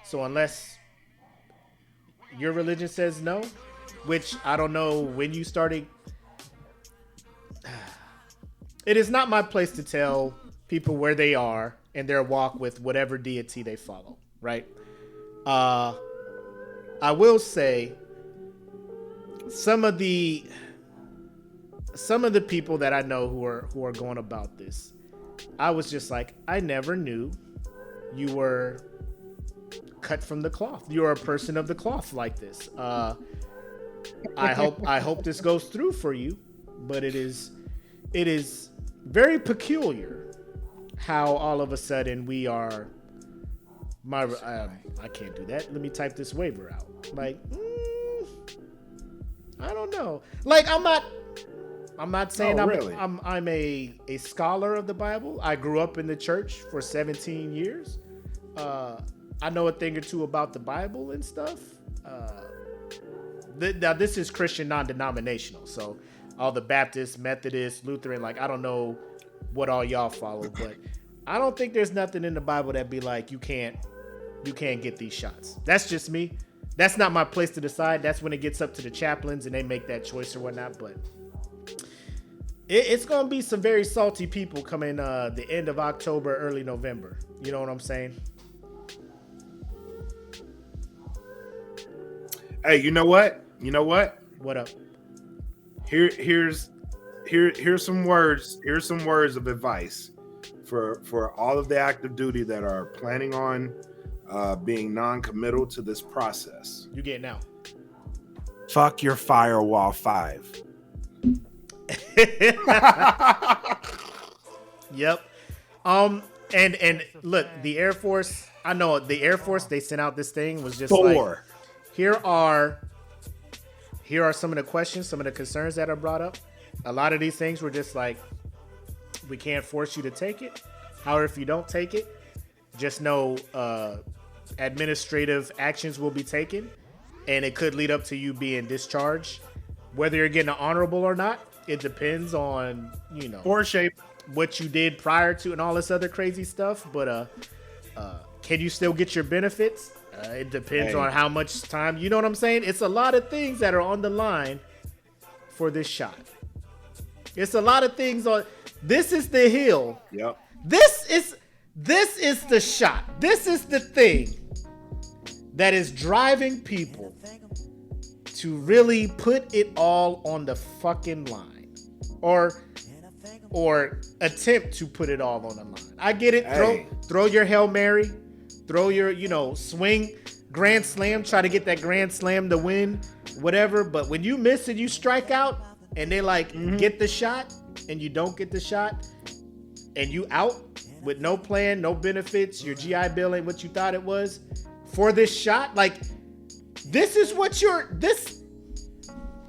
So unless your religion says no, which I don't know when you started, it is not my place to tell people where they are in their walk with whatever deity they follow, right? I will say some of the people that I know who are going about this, I was just like, I never knew you were cut from the cloth. You're a person of the cloth like this. I hope this goes through for you, but it is very peculiar how all of a sudden we are. I can't do that. Let me type this waiver out. Like, I don't know. Like, I'm not saying I'm a scholar of the Bible. I grew up in the church for 17 years. I know a thing or two about the Bible and stuff. Now this is Christian non-denominational, so all the Baptist, Methodist, Lutheran, like, I don't know what all y'all follow, but I don't think there's nothing in the Bible that be like, you can't get these shots. That's just me. That's not my place to decide. That's when it gets up to the chaplains and they make that choice or whatnot. But it's gonna be some very salty people coming the end of October, early November. You know what I'm saying? Hey, you know what? What up? Here's some words. Here's some words of advice for all of the active duty that are planning on being non-committal to this process. You get now. Fuck your firewall 5. Yep. And look, the Air Force. I know the Air Force. They sent out this thing was just 4. like, here are some of the questions, some of the concerns that are brought up. A lot of these things were just like, we can't force you to take it. However, if you don't take it, just know administrative actions will be taken, and it could lead up to you being discharged. Whether you're getting an honorable or not, it depends on, or shape, what you did prior to and all this other crazy stuff. But can you still get your benefits? It depends on how much time. You know what I'm saying? It's a lot of things that are on the line for this shot. It's a lot of things on. This is the hill. Yep. This is the shot. This is the thing that is driving people to really put it all on the fucking line, or attempt to put it all on the line. I get it. Throw your Hail Mary, throw your swing grand slam, try to get that grand slam to win, whatever. But when you miss and you strike out, and they get the shot, and you don't get the shot, and you out with no plan, no benefits, your GI Bill ain't what you thought it was for this shot. Like, this is what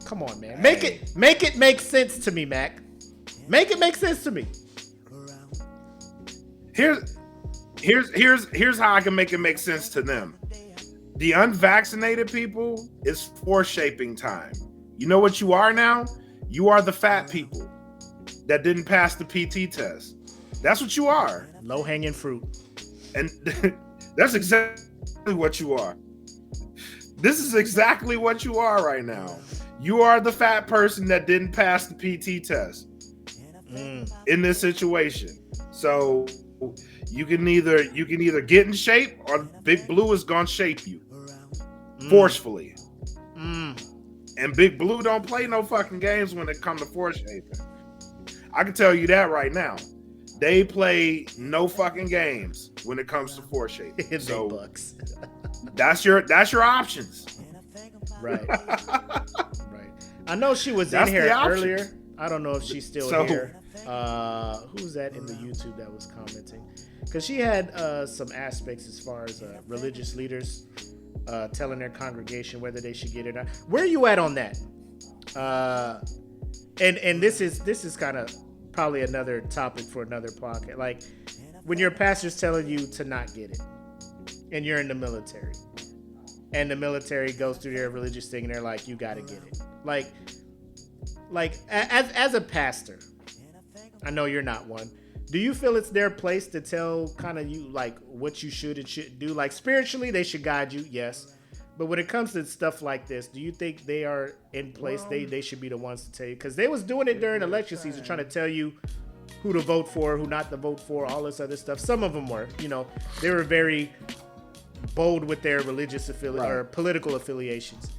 come on, man. Make it make sense to me, Mac. Make it make sense to me. Here's how I can make it make sense to them. The unvaccinated people is foreshaping time. You know what you are now? You are the fat people that didn't pass the PT test. That's what you are. Low-hanging fruit. And that's exactly what you are. This is exactly what you are right now. You are the fat person that didn't pass the PT test in this situation. So you can either get in shape, or Big Blue is gonna shape you forcefully. And Big Blue don't play no fucking games when it comes to foreshaping. I can tell you that right now. They play no fucking games when it comes to foreshaping. So bucks. that's your options. Right. Right. I know she was in here earlier. I don't know if she's still here. Who's that in the YouTube that was commenting? Because she had some aspects as far as religious leaders telling their congregation whether they should get it or not. Where are you at on that? And this is kind of probably another topic for another podcast. Like when your pastor's telling you to not get it, and you're in the military, and the military goes through their religious thing, and they're like, "You got to get it." Like as a pastor, I know you're not one. Do you feel it's their place to tell kind of you like what you should and shouldn't do? Like spiritually, they should guide you, yes. But when it comes to stuff like this, do you think they are in place? They should be the ones to tell you, because they was doing it during election season, trying to tell you who to vote for, who not to vote for, all this other stuff. Some of them were, they were very bold with their religious or political affiliations.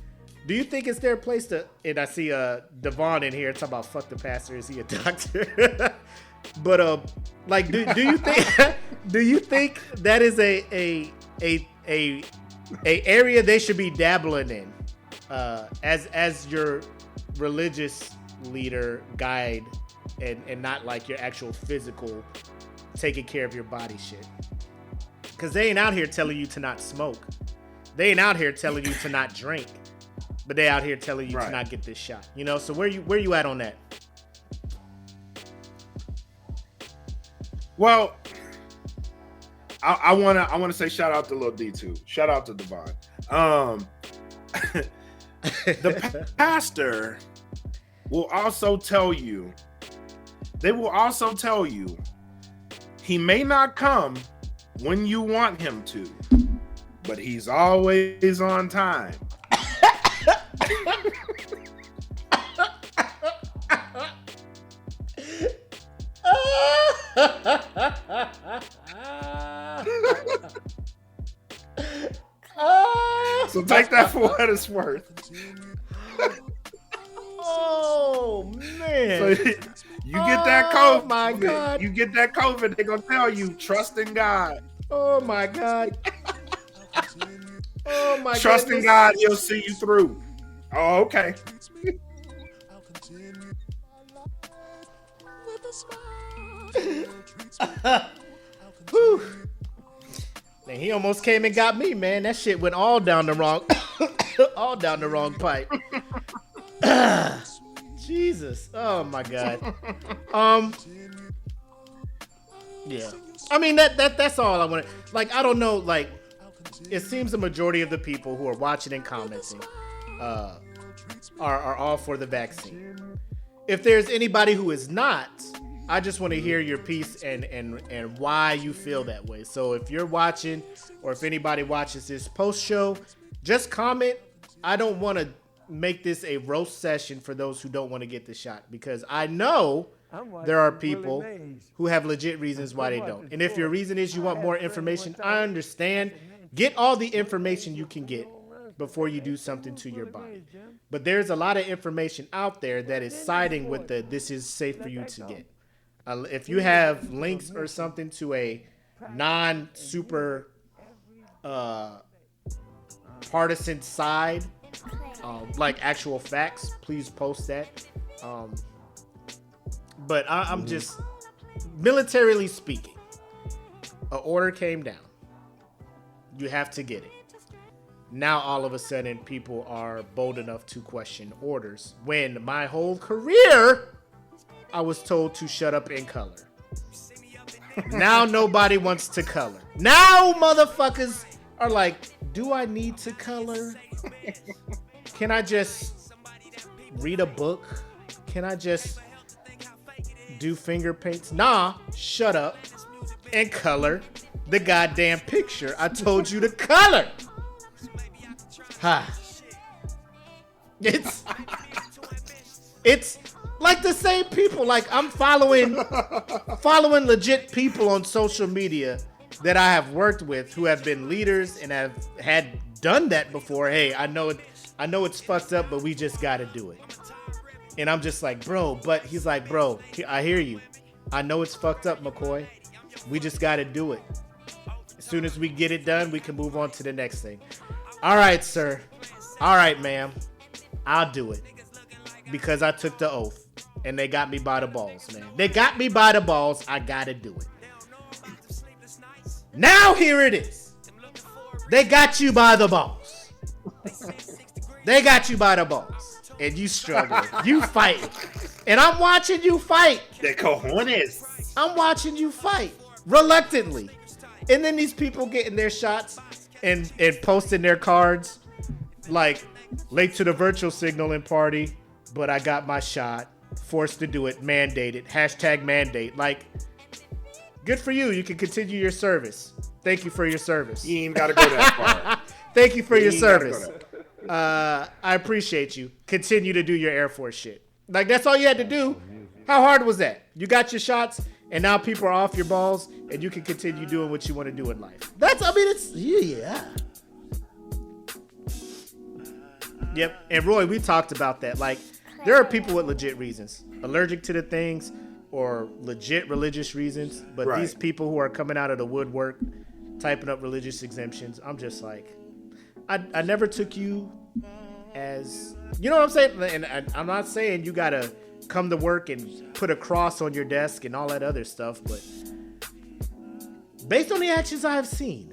Do you think it's their place to? And I see Devon in here talking about fuck the pastor. Is he a doctor? But like, do you think do you think that is a area they should be dabbling in as your religious leader guide and not like your actual physical taking care of your body shit? Because they ain't out here telling you to not smoke. They ain't out here telling you to not drink. But they out here telling you to not get this shot. So where you at on that? Well, I wanna say shout out to Lil D too. Shout out to Devon. The pastor will also tell you. They will also tell you he may not come when you want him to, but he's always on time. So take that for what it's worth. Oh man! So you get that COVID. Oh my God! You get that COVID. They're gonna tell you trust in God. Oh my God! Oh my God! Trust in God, He'll see you through. Oh, okay. Whew. Man, he almost came and got me, man. That shit went all down the wrong, pipe. Jesus. Oh my God. Yeah. I mean that's all I want. Like, I don't know. Like, it seems the majority of the people who are watching and commenting are all for the vaccine. If there's anybody who is not, I just want to hear your piece and why you feel that way. So if you're watching, or if anybody watches this post show, just comment. I don't want to make this a roast session for those who don't want to get the shot, because I know there are people who have legit reasons why they don't. And if your reason is you want more information, I understand. Get all the information you can get before you do something to your body. But there's a lot of information out there that is siding with this is safe for you to get. If you have links or something to a non-super partisan side, like actual facts, please post that. But I'm just, militarily speaking, an order came down. You have to get it. Now all of a sudden people are bold enough to question orders, when my whole career I was told to shut up and color. Now nobody wants to color. Now motherfuckers are like, do I need to color? Can I just read a book? Can I just do finger paints? Nah, shut up and color the goddamn picture I told you to color. Ha. It's like the same people. Like, I'm following legit people on social media that I have worked with who have been leaders and have had done that before. Hey, I know I know it's fucked up, but we just got to do it. And I'm just like, bro, but he's like, bro, I hear you. I know it's fucked up, McCoy. We just got to do it. As soon as we get it done, we can move on to the next thing. All right, sir. All right, ma'am. I'll do it. Because I took the oath. And they got me by the balls, man. They got me by the balls. I got to do it. Now here it is. They got you by the balls. They got you by the balls. And you struggling. You fighting. And I'm watching you fight. The cojones. I'm watching you fight. Reluctantly. And then these people getting their shots and posting their cards. Like, late to the virtual signaling party, but I got my shot. Forced to do it. Mandated. Hashtag mandate. Like, good for you. You can continue your service. Thank you for your service. You ain't got to go that far. Thank you for your service. I appreciate you. Continue to do your Air Force shit. Like, that's all you had to do. How hard was that? You got your shots, and now people are off your balls, and you can continue doing what you want to do in life. Yeah. Yep. And Roy, we talked about that. Like, there are people with legit reasons, allergic to the things or legit religious reasons. But right. These people who are coming out of the woodwork, typing up religious exemptions, I'm just like, I never took you as, you know what I'm saying? And I'm not saying you got to come to work and put a cross on your desk and all that other stuff. But based on the actions I have seen.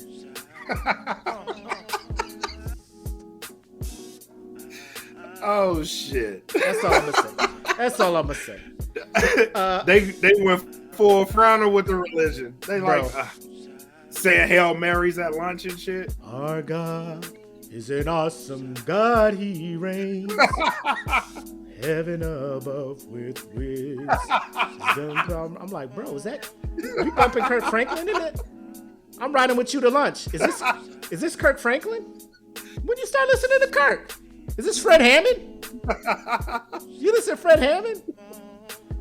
Oh shit! That's all I'm gonna say. That's all I'm gonna say. They went full frontal with the religion. They Bro. like saying Hail Marys at lunch and shit. Our God is an awesome God. He reigns. Heaven above with Wigs. I'm like, bro, is that you bumping Kirk Franklin in it? I'm riding with you to lunch. Is this Kirk Franklin? When you start listening to Kirk? Is this Fred Hammond? You listen to Fred Hammond?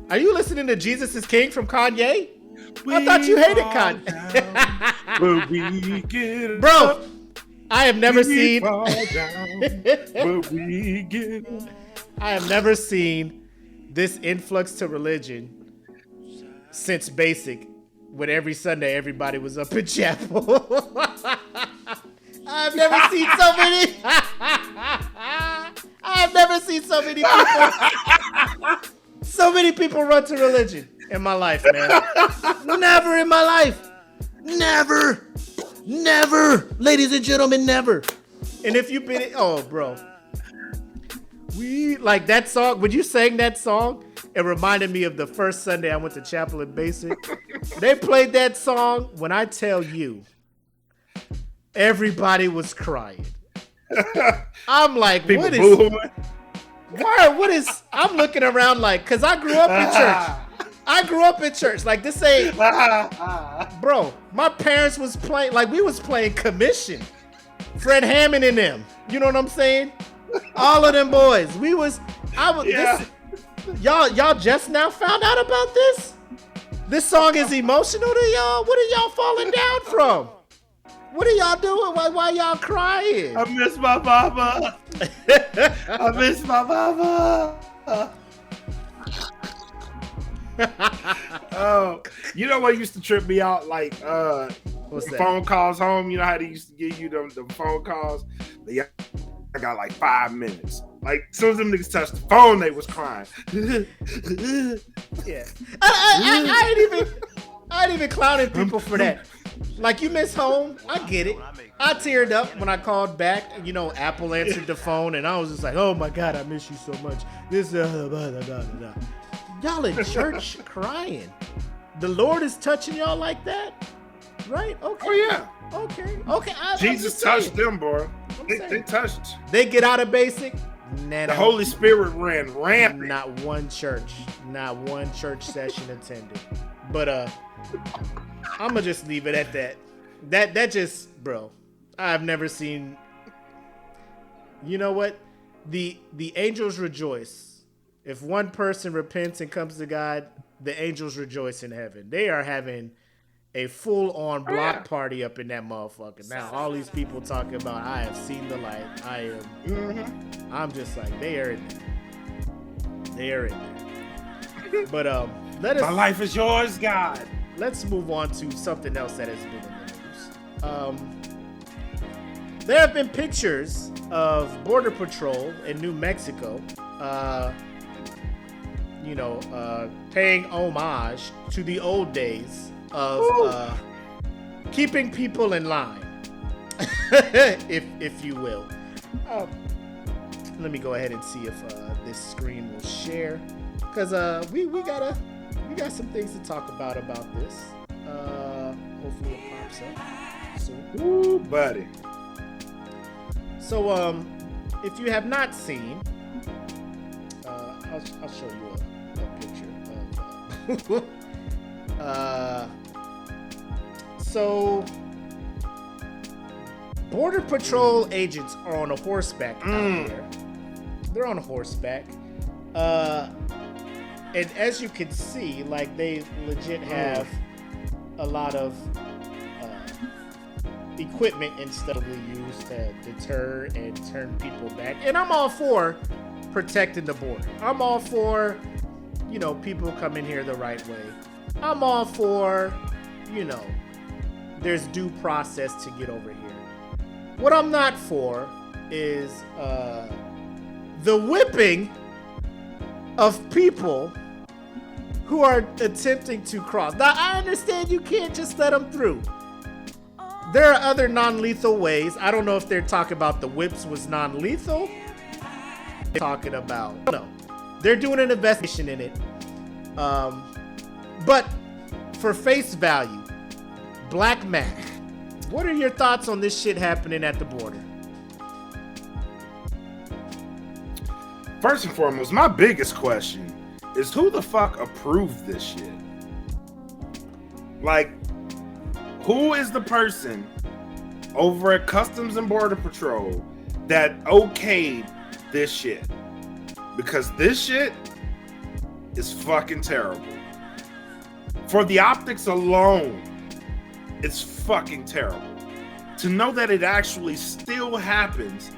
Are you listening to Jesus is King from Kanye? I thought you hated Kanye. Bro, I have never seen. I have never seen this influx to religion since Basic, when every Sunday everybody was up in chapel. I've never seen so many. I've never seen so many people. So many people run to religion in my life, man. Never in my life. Never. Ladies and gentlemen, never. And if you've been, oh, bro. We like that song. When you sang that song, it reminded me of the first Sunday I went to chapel in Basic. They played that song. When I tell you, everybody was crying. I'm like, People what is? booing. What is? I'm looking around like, cause I grew up in church. Like this ain't, bro. My parents was playing, like we was playing Commission, Fred Hammond and them. You know what I'm saying? All of them boys. Yeah. Y'all just now found out about this? This song is emotional to y'all? What are y'all falling down from? What are y'all doing? Why y'all crying? I miss my mama. I miss my mama. Oh, you know what used to trip me out? Like What's that? phone calls home. You know how they used to give you them phone calls? Yeah, I got like 5 minutes. Like as soon as them niggas touched the phone, they was crying. Yeah. I ain't even clowning people for that. Like, you miss home, I get it. I teared up when I called back. You know, Apple answered the phone, and I was just like, oh my God, I miss you so much. This, y'all in church crying. The Lord is touching y'all like that? Right? Okay. Oh, yeah. Okay. Jesus touched them, bro. They touched. They get out of Basic. The Holy Spirit ran rampant. Not one church session attended. But I'm gonna just leave it at that. That just, bro. I've never seen. You know what? The angels rejoice. If one person repents and comes to God, the angels rejoice in heaven. They are having a full-on block party up in that motherfucker. Now all these people talking about I have seen the light. I'm just like they are in there. But my life is yours, God. Let's move on to something else that has been in the news. There have been pictures of Border Patrol in New Mexico, paying homage to the old days of keeping people in line, if you will. Let me go ahead and see if this screen will share, because we got some things to talk about this. Hopefully it pops up soon. Ooh, buddy. So if you have not seen, I'll show you a picture of. So Border Patrol agents are on a horseback out there. They're on a horseback. And as you can see, like, they legit have a lot of equipment and stuff we use to deter and turn people back. And I'm all for protecting the border. I'm all for, people coming here the right way. I'm all for, there's due process to get over here. What I'm not for is the whipping of people who are attempting to cross. Now, I understand you can't just let them through. There are other non-lethal ways. I don't know if they're talking about the whips was non-lethal. They're talking about, no. They're doing an investigation in it. But for face value, Black Mac, what are your thoughts on this shit happening at the border? First and foremost, my biggest question is who the fuck approved this shit? Like, who is the person over at Customs and Border Patrol that okayed this shit? Because this shit is fucking terrible. For the optics alone, it's fucking terrible. To know that it actually still happens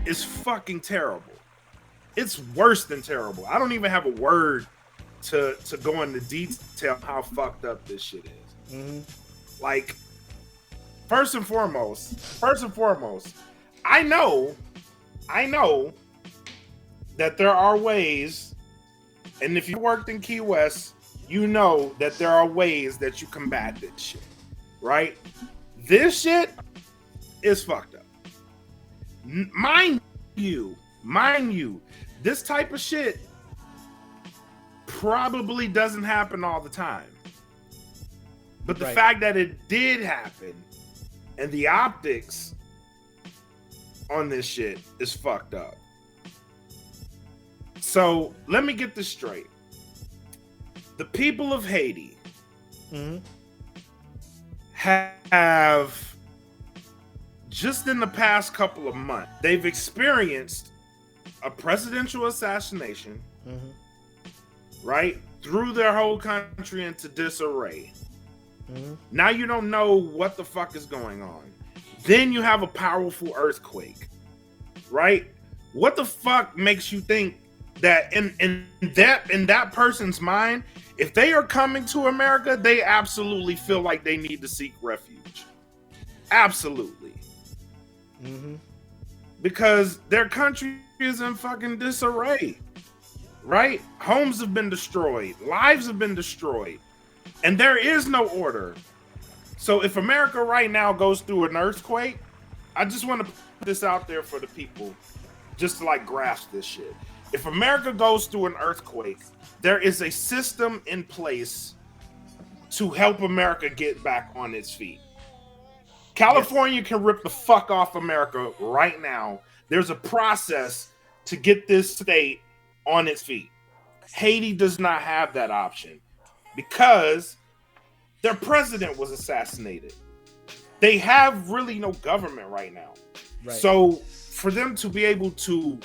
is fucking terrible. It's worse than terrible. I don't even have a word to go into detail how fucked up this shit is. Like, first and foremost, I know that there are ways, and if you worked in Key West, you know that there are ways that you combat this shit, right? This shit is fucked up. Mind you, this type of shit probably doesn't happen all the time. But the fact that it did happen and the optics on this shit is fucked up. So let me get this straight. The people of Haiti have, just in the past couple of months, they've experienced a presidential assassination, right? Threw their whole country into disarray. Now you don't know what the fuck is going on. Then you have a powerful earthquake, right? What the fuck makes you think that in that person's mind, if they are coming to America, they absolutely feel like they need to seek refuge? Absolutely. Because their country is in fucking disarray, right? Homes have been destroyed, lives have been destroyed, and there is no order. So if America right now goes through an earthquake, I just want to put this out there for the people, just to like grasp this shit. If America goes through an earthquake, there is a system in place to help America get back on its feet. California can rip the fuck off America right now. There's a process to get this state on its feet. Haiti does not have that option because their president was assassinated. They have really no government right now. Right. So for them to be able to,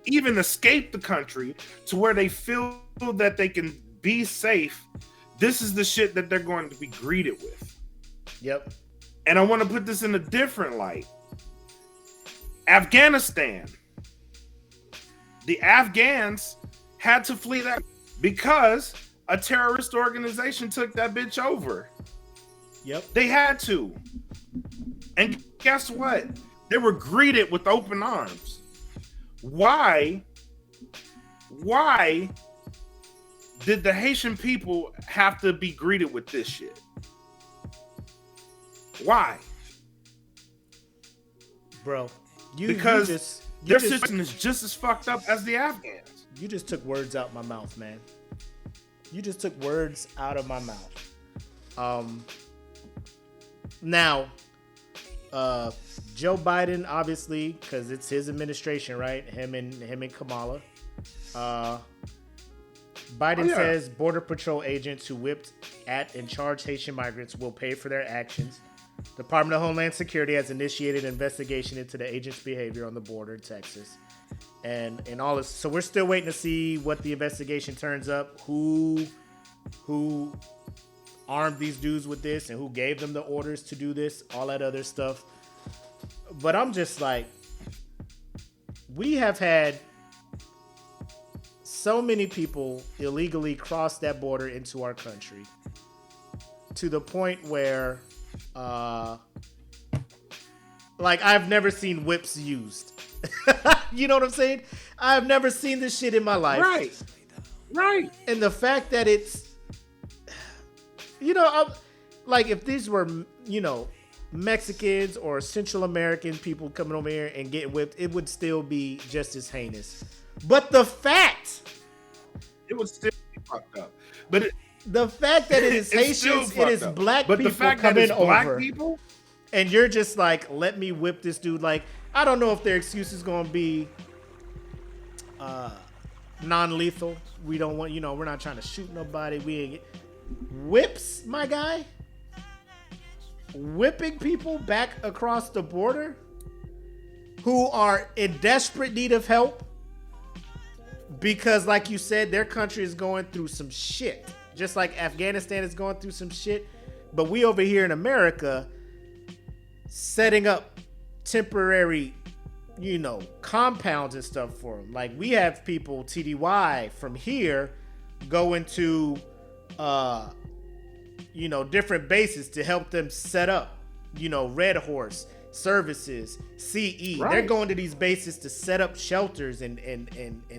even escape the country to where they feel that they can be safe, this is the shit that they're going to be greeted with. Yep. And I want to put this in a different light. Afghanistan. The Afghans had to flee that because a terrorist organization took that bitch over. Yep. They had to. And guess what? They were greeted with open arms. Why did the Haitian people have to be greeted with this shit? Why? Bro, because their situation is just as fucked up as the Afghans. You just took words out my mouth, man. You just took words out of my mouth. Now, Joe Biden, obviously, because it's his administration, right? Him and Kamala. Biden says Border Patrol agents who whipped at and charged Haitian migrants will pay for their actions. Department of Homeland Security has initiated an investigation into the agent's behavior on the border in Texas. And all this. So we're still waiting to see what the investigation turns up, who armed these dudes with this and who gave them the orders to do this, all that other stuff. But I'm just like, we have had so many people illegally cross that border into our country to the point where like I've never seen whips used. You know what I'm saying? I've never seen this shit in my life. Right. And the fact that it's, you know, like if these were, you know, Mexicans or Central American people coming over here and getting whipped, it would still be just as heinous. But the fact, it would still be fucked up. But the fact that it is Haitians, it is black but people the fact coming that it's black over, people, and you're just like, let me whip this dude. Like, I don't know if their excuse is going to be non-lethal. We don't want, you know, we're not trying to shoot nobody. We ain't whips, my guy. Whipping people back across the border who are in desperate need of help because, like you said, their country is going through some shit. Just like Afghanistan is going through some shit. But we over here in America setting up temporary, you know, compounds and stuff for them. Like we have people, TDY, from here going to, you know, different bases to help them set up, you know, Red Horse, services, CE. Right. They're going to these bases to set up shelters and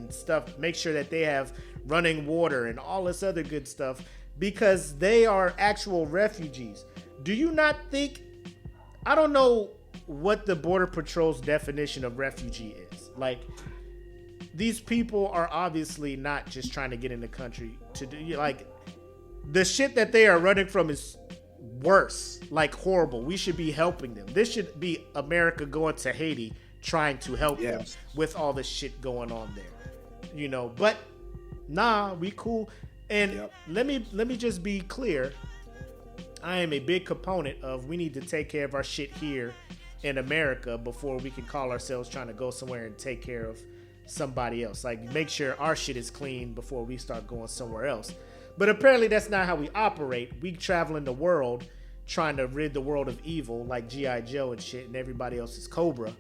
stuff, make sure that they have running water and all this other good stuff because they are actual refugees. Do you not think, I don't know what the Border Patrol's definition of refugee is. Like, these people are obviously not just trying to get in the country to do, like, the shit that they are running from is worse, like horrible. We should be helping them. This should be America going to Haiti trying to help them with all the shit going on there, you know. But nah, we cool. And let me just be clear. I am a big proponent of we need to take care of our shit here in America before we can call ourselves trying to go somewhere and take care of somebody else. Like, make sure our shit is clean before we start going somewhere else. But apparently that's not how we operate. We traveling the world trying to rid the world of evil like G.I. Joe and shit, and everybody else is Cobra.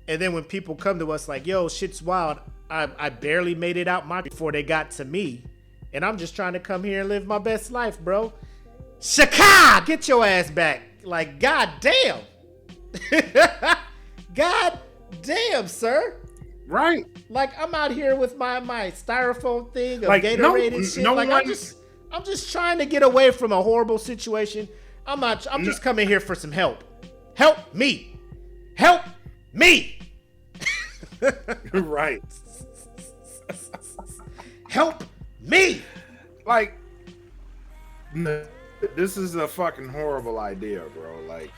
And then when people come to us like, yo, shit's wild, I barely made it out before they got to me. And I'm just trying to come here and live my best life, bro. Shaka, get your ass back. Like, god damn. God damn, sir. Right. Like, I'm out here with my styrofoam thing of like, Gatorade and shit. Like, I'm just trying to get away from a horrible situation. I'm just coming here for some help. Help me. Help me. Right. Help me. Like, this is a fucking horrible idea, bro. Like,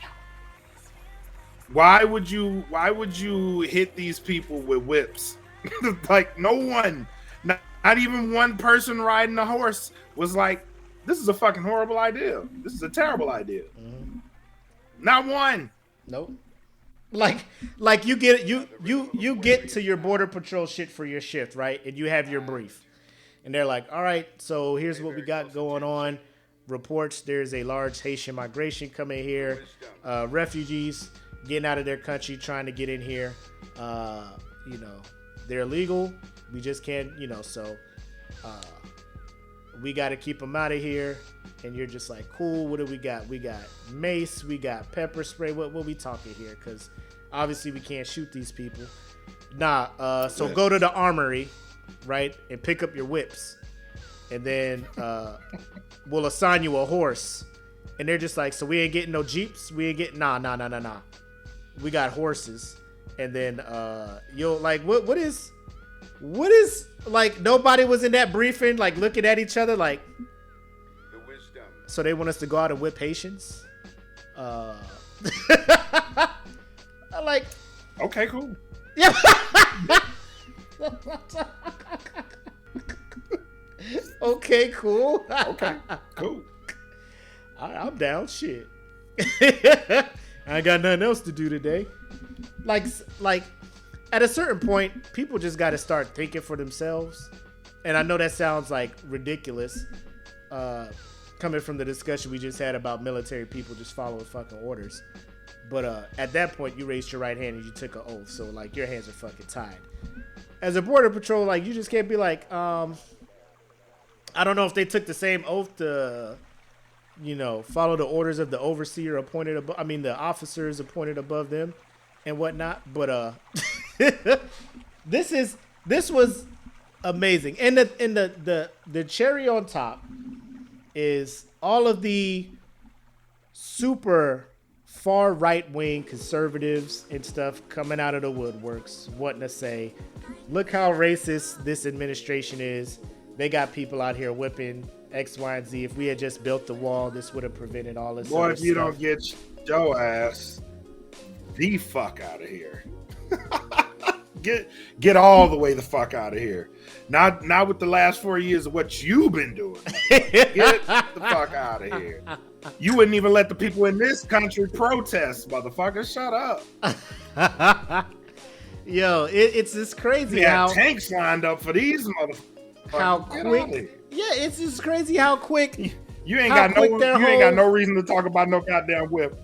why would you hit these people with whips? Like, no one, not even one person riding a horse was like, this is a fucking horrible idea. This is a terrible idea. Mm-hmm. Not one. Nope. Like you get to your Border Patrol shit for your shift, right? And you have your brief. And they're like, all right, so here's what we got going on. reports there's a large Haitian migration coming here, refugees getting out of their country trying to get in here. They're illegal. We just can't, so we got to keep them out of here. And you're just like, cool, what do we got? We got mace, we got pepper spray. What we talking here? Because obviously we can't shoot these people. So go to the armory, right, and pick up your whips. And then we'll assign you a horse. And they're just like, so we ain't getting no Jeeps? We ain't getting, nah. We got horses. And then you'll, like, what is, like, nobody was in that briefing, like, looking at each other, like, so they want us to go out and whip Haitians? Like, okay, cool. Yeah. Okay, cool. Okay, cool. I'm down. Shit. I ain't got nothing else to do today. Like, at a certain point, people just got to start thinking for themselves. And I know that sounds like ridiculous, coming from the discussion we just had about military people just following fucking orders. But at that point, you raised your right hand and you took an oath. So, like, your hands are fucking tied. As a border patrol, like, you just can't be like, I don't know if they took the same oath to, follow the orders of the overseer appointed above, the officers appointed above them and whatnot. But this was amazing. And the cherry on top is all of the super far right-wing conservatives and stuff coming out of the woodworks wanting to say, look how racist this administration is. They got people out here whipping X, Y, and Z. If we had just built the wall, this would have prevented all this. Boy, if you stuff. don't get your ass the fuck out of here. Get all the way the fuck out of here. Not with the last 4 years of what you've been doing. Get the fuck out of here. You wouldn't even let the people in this country protest, motherfucker. Shut up. Yo, it's just crazy how how tanks lined up for these motherfuckers. How quick? Yeah, it's just crazy how quick. You ain't got no reason to talk about no goddamn whip.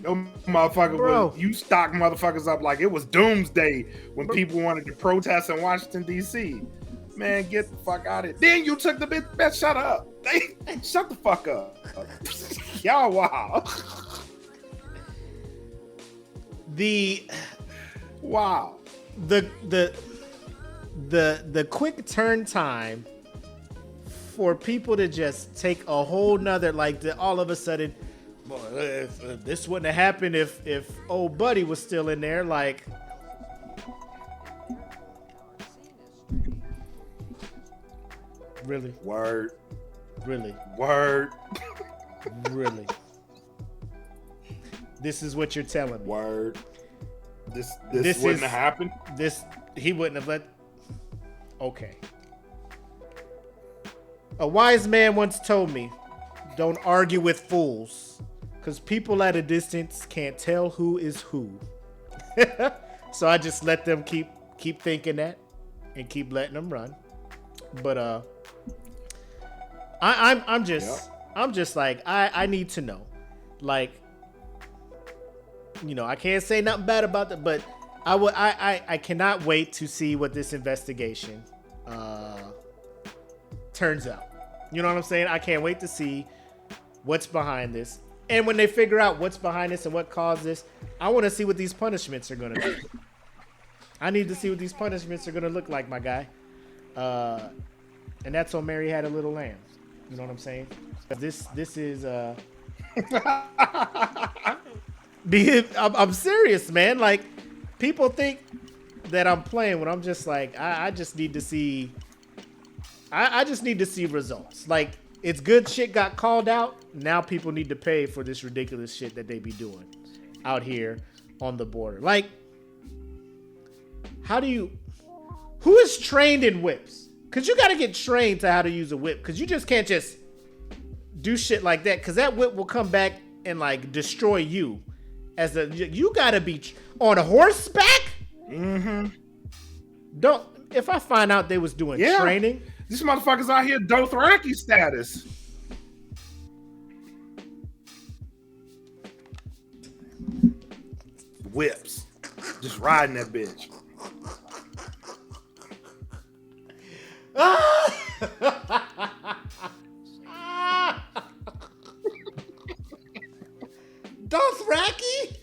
No motherfucker, Bro. you stock motherfuckers up like it was doomsday when people wanted to protest in Washington D.C. Man, get the fuck out of it. Then you took the bitch. Shut up. Shut the fuck up. Y'all wow. Wow. The quick turn time for people to just take a whole nother, like, all of a sudden, boy, if this wouldn't have happened if old buddy was still in there, like, really? Word. Really? Word. Really? This is what you're telling me? Word. This wouldn't have happened? He wouldn't have let... Okay. A wise man once told me, don't argue with fools, because people at a distance can't tell who is who. So I just let them keep thinking that and keep letting them run. But I'm just like, I need to know. Like, I can't say nothing bad about that, but I cannot wait to see what this investigation turns out. You know what I'm saying? I can't wait to see what's behind this. And when they figure out what's behind this and what caused this, I want to see what these punishments are going to be. I need to see what these punishments are going to look like, my guy. And that's on Mary Had a Little Lamb. You know what I'm saying? This is I'm serious, man. Like, people think that I'm playing when I'm just like, I just need to see. I just need to see results. Like, it's good shit got called out. Now people need to pay for this ridiculous shit that they be doing out here on the border. Like, who is trained in whips? Because you got to get trained to how to use a whip. Because you just can't just do shit like that. Because that whip will come back and, like, destroy you. You got to be on a horseback? Mm-hmm. if I find out they was doing training, these motherfuckers out here Dothraki status. Whips, just riding that bitch. Dothraki?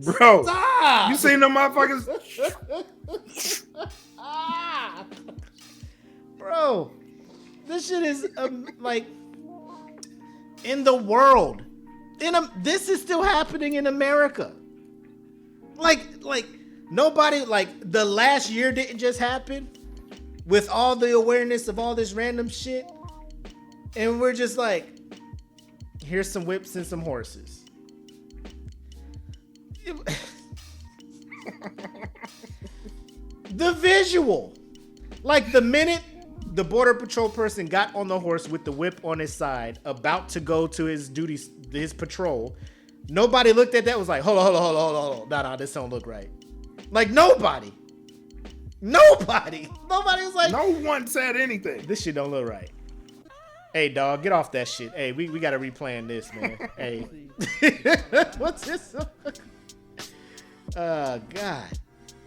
Bro, Stop! you seen them motherfuckers? Bro, this shit is like in the world. This is still happening in America. Like nobody, like the last year didn't just happen with all the awareness of all this random shit. And we're just like, here's some whips and some horses. The visual, like the minute the border patrol person got on the horse with the whip on his side, about to go to his duties, his patrol, nobody looked at that, was like, hold on. Nah, this don't look right. Like nobody was like, no one said anything. This shit don't look right. Hey, dog, get off that shit. Hey, we got to replan this, man. Hey. What's this? God.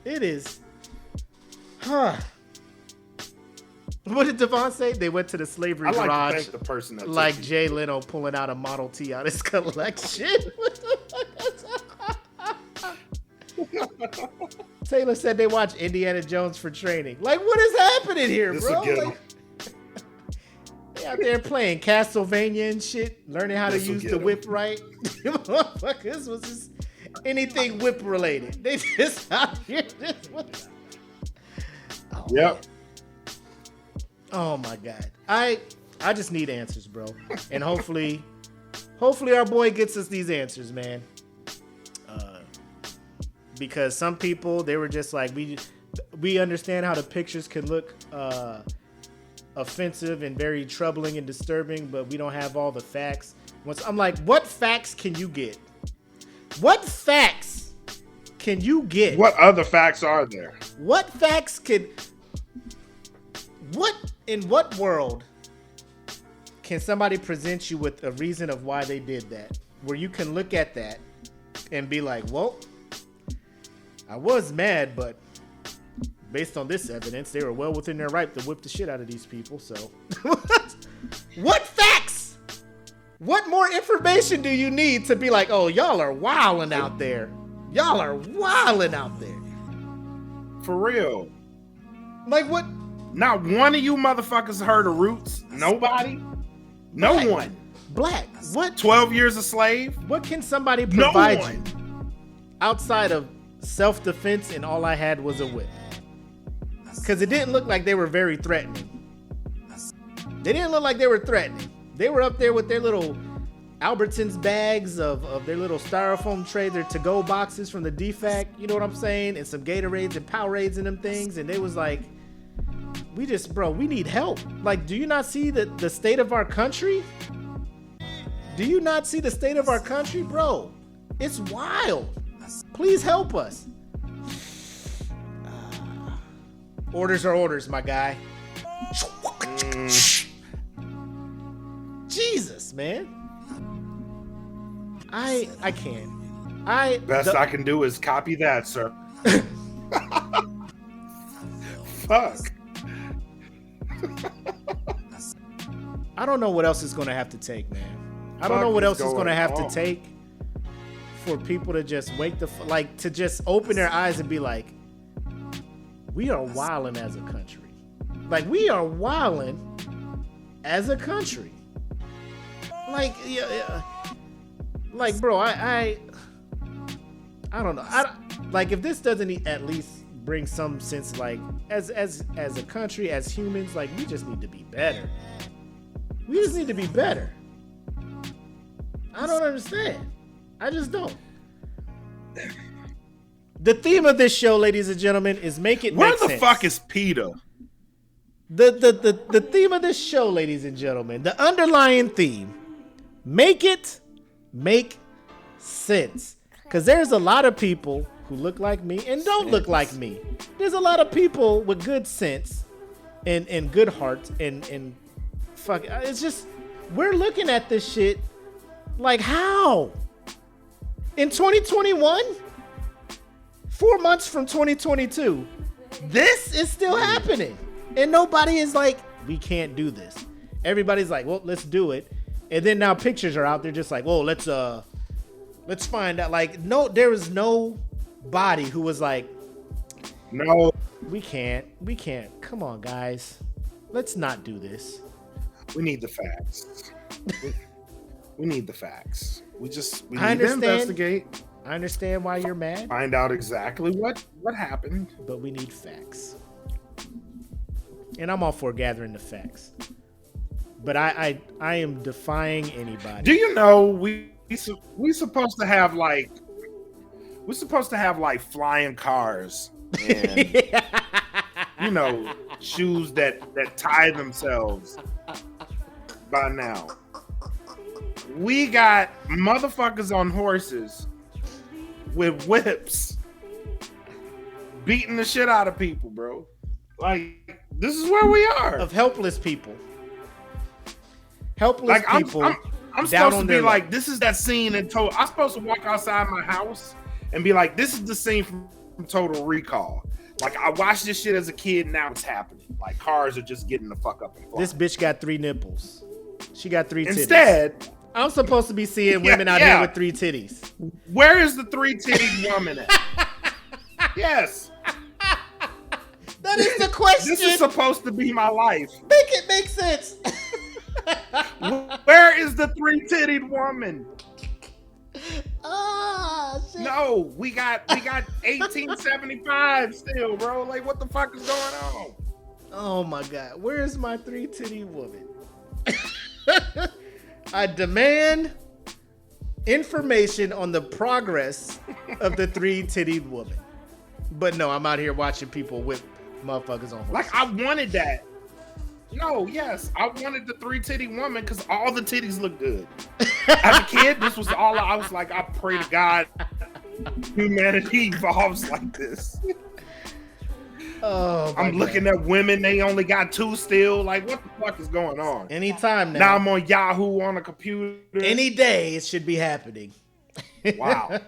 It is. Huh. What did Devon say? They went to the slavery garage. To thank the person that like Jay Leno pulling out a Model T out of his collection. Taylor said they watch Indiana Jones for training. Like, what is happening here, this bro? Like, they out there playing Castlevania and shit, learning how to use the whip right. This was just anything whip related. They just out here. Yep. Man. Oh my God. I just need answers, bro. And hopefully our boy gets us these answers, man. Because some people, they were just like, we understand how the pictures can look offensive and very troubling and disturbing, but we don't have all the facts. I'm like, what facts can you get? What facts can you get? What other facts are there? What facts in what world can somebody present you with a reason of why they did that? Where you can look at that and be like, well, I was mad, but based on this evidence, they were well within their right to whip the shit out of these people. So, what facts? What more information do you need to be like, oh, y'all are wilding out there? Y'all are wilding out there. For real. Like what? Not one of you motherfuckers heard of Roots. Nobody. No Black. one. Black. What? 12 Years a Slave. What can somebody provide No you one. outside of self-defense and all I had was a whip? Because it didn't look like they were very threatening. They didn't look like they were threatening. They were up there with their little Albertsons bags of their little styrofoam tray, their to-go boxes from the DFAC, you know what I'm saying? And some Gatorades and Powerades and them things. And they was like, we need help. Like, do you not see the state of our country? Do you not see the state of our country, bro? It's wild. Please help us. Orders are orders, my guy. Jesus, man. I can't. Best I can do is copy that, sir. Fuck. I don't know what else it's going to have to take, man. I don't know what else it's going to have to take for people to just to just open their eyes and be like, we are wilding as a country. Like, we are wilding as a country. Like, yeah. Like, bro, I don't know. Like, if this doesn't at least bring some sense, like, as a country, as humans, like, we just need to be better. We just need to be better. I don't understand. I just don't. The theme of this show, ladies and gentlemen, is make it make sense. Where the fuck is Peter? The theme of this show, ladies and gentlemen, the underlying theme, make it make sense. Because there's a lot of people who look like me and don't look like me. There's a lot of people with good sense and good hearts and fuck. It's just we're looking at this shit like how in 2021, 4 months from 2022, this is still happening, and nobody is like, we can't do this. Everybody's like, well, let's do it, and then now pictures are out there just like, well, let's find out. Like, no, there was no body who was like, no, we can't. Come on, guys, let's not do this. We need the facts. We need the facts. We need to investigate. I understand why you're mad. Find out exactly what happened. But we need facts. And I'm all for gathering the facts. But I am defying anybody. Do you know we supposed to have like flying cars and you know, shoes that tie themselves by now. We got motherfuckers on horses with whips beating the shit out of people, bro. Like, this is where we are. Of helpless people. Like, people. I'm supposed to be like, this is that scene in Total. I'm supposed to walk outside my house and be like, this is the scene from Total Recall. Like, I watched this shit as a kid, now it's happening. Like, cars are just getting the fuck up and flying. This bitch got 3 nipples. She got 3 titties. Instead, I'm supposed to be seeing women out here with 3 titties. Where is the 3-titted woman at? Yes. That is the question. This is supposed to be my life. Make it make sense. Where is the 3-titted woman? Shit. No, we got 1875 still, bro. Like, what the fuck is going on? Oh my God, where's my 3-titty woman? I demand information on the progress of the 3-titted woman. But no, I'm out here watching people whip motherfuckers on horses. Like, I wanted that. No, yes, I wanted the 3-titty woman because all the titties look good. As a kid, this was all I was like, I pray to God humanity evolves like this. Oh, I'm looking at women, they only got 2 still. Like, what the fuck is going on? Anytime now. Now I'm on Yahoo on a computer. Any day it should be happening. Wow.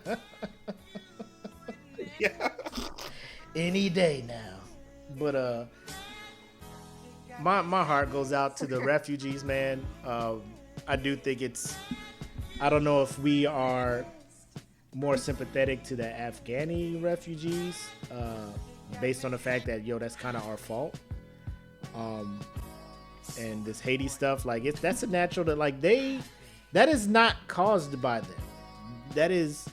Yeah. Any day now. But my heart goes out to the refugees, man. I do think I don't know if we are more sympathetic to the Afghani refugees, based on the fact that, that's kind of our fault. And this Haiti stuff, like, that's a natural that is not caused by them. That is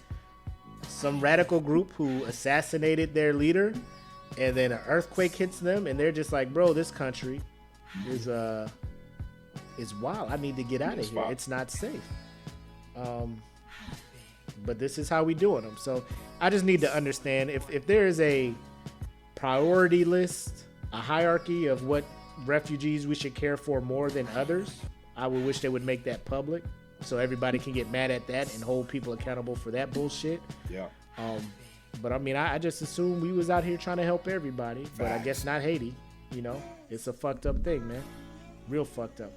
some radical group who assassinated their leader, and then an earthquake hits them, and they're just like, bro, this country is wild. I need to get out of here. It's not safe. But this is how we doing them. So I just need to understand if there is a priority list, a hierarchy of what refugees we should care for more than others, I would wish they would make that public so everybody can get mad at that and hold people accountable for that bullshit. Yeah. But I mean, I just assumed we was out here trying to help everybody. Facts. But I guess not Haiti. It's a fucked up thing, man. Real fucked up.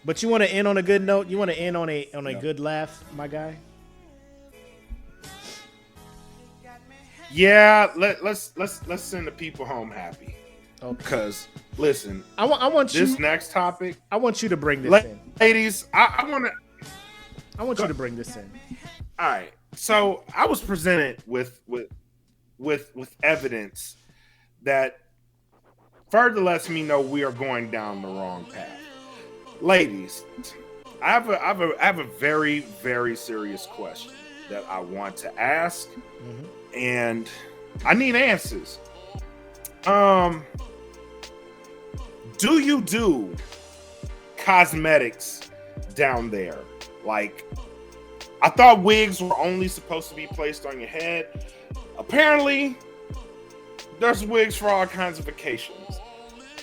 But you want to end on a good note? You want to end on a good laugh, my guy? Yeah, let's send the people home happy. Okay. Because listen, I want this next topic. I want you to bring this in, ladies. I want you to bring this in. All right. So I was presented with evidence that further lets me know we are going down the wrong path. Ladies, I have a very, very serious question that I want to ask, and I need answers. Do you do cosmetics down there? Like, I thought wigs were only supposed to be placed on your head. Apparently, there's wigs for all kinds of occasions.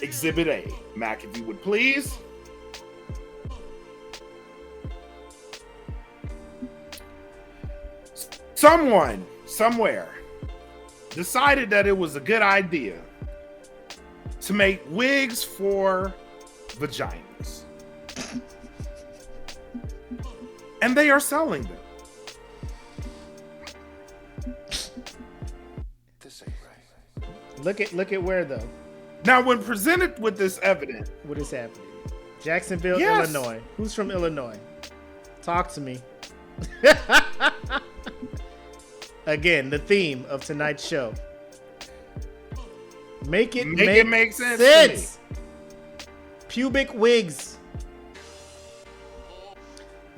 Exhibit A. Mac, if you would please. Someone somewhere decided that it was a good idea to make wigs for vaginas. And they are selling them. This ain't right. Look at where though. Now, when presented with this evidence, What is happening? Jacksonville, Yes. Illinois. Who's from Illinois? Talk to me. Again, the theme of tonight's show. Make it make sense to me. Pubic wigs.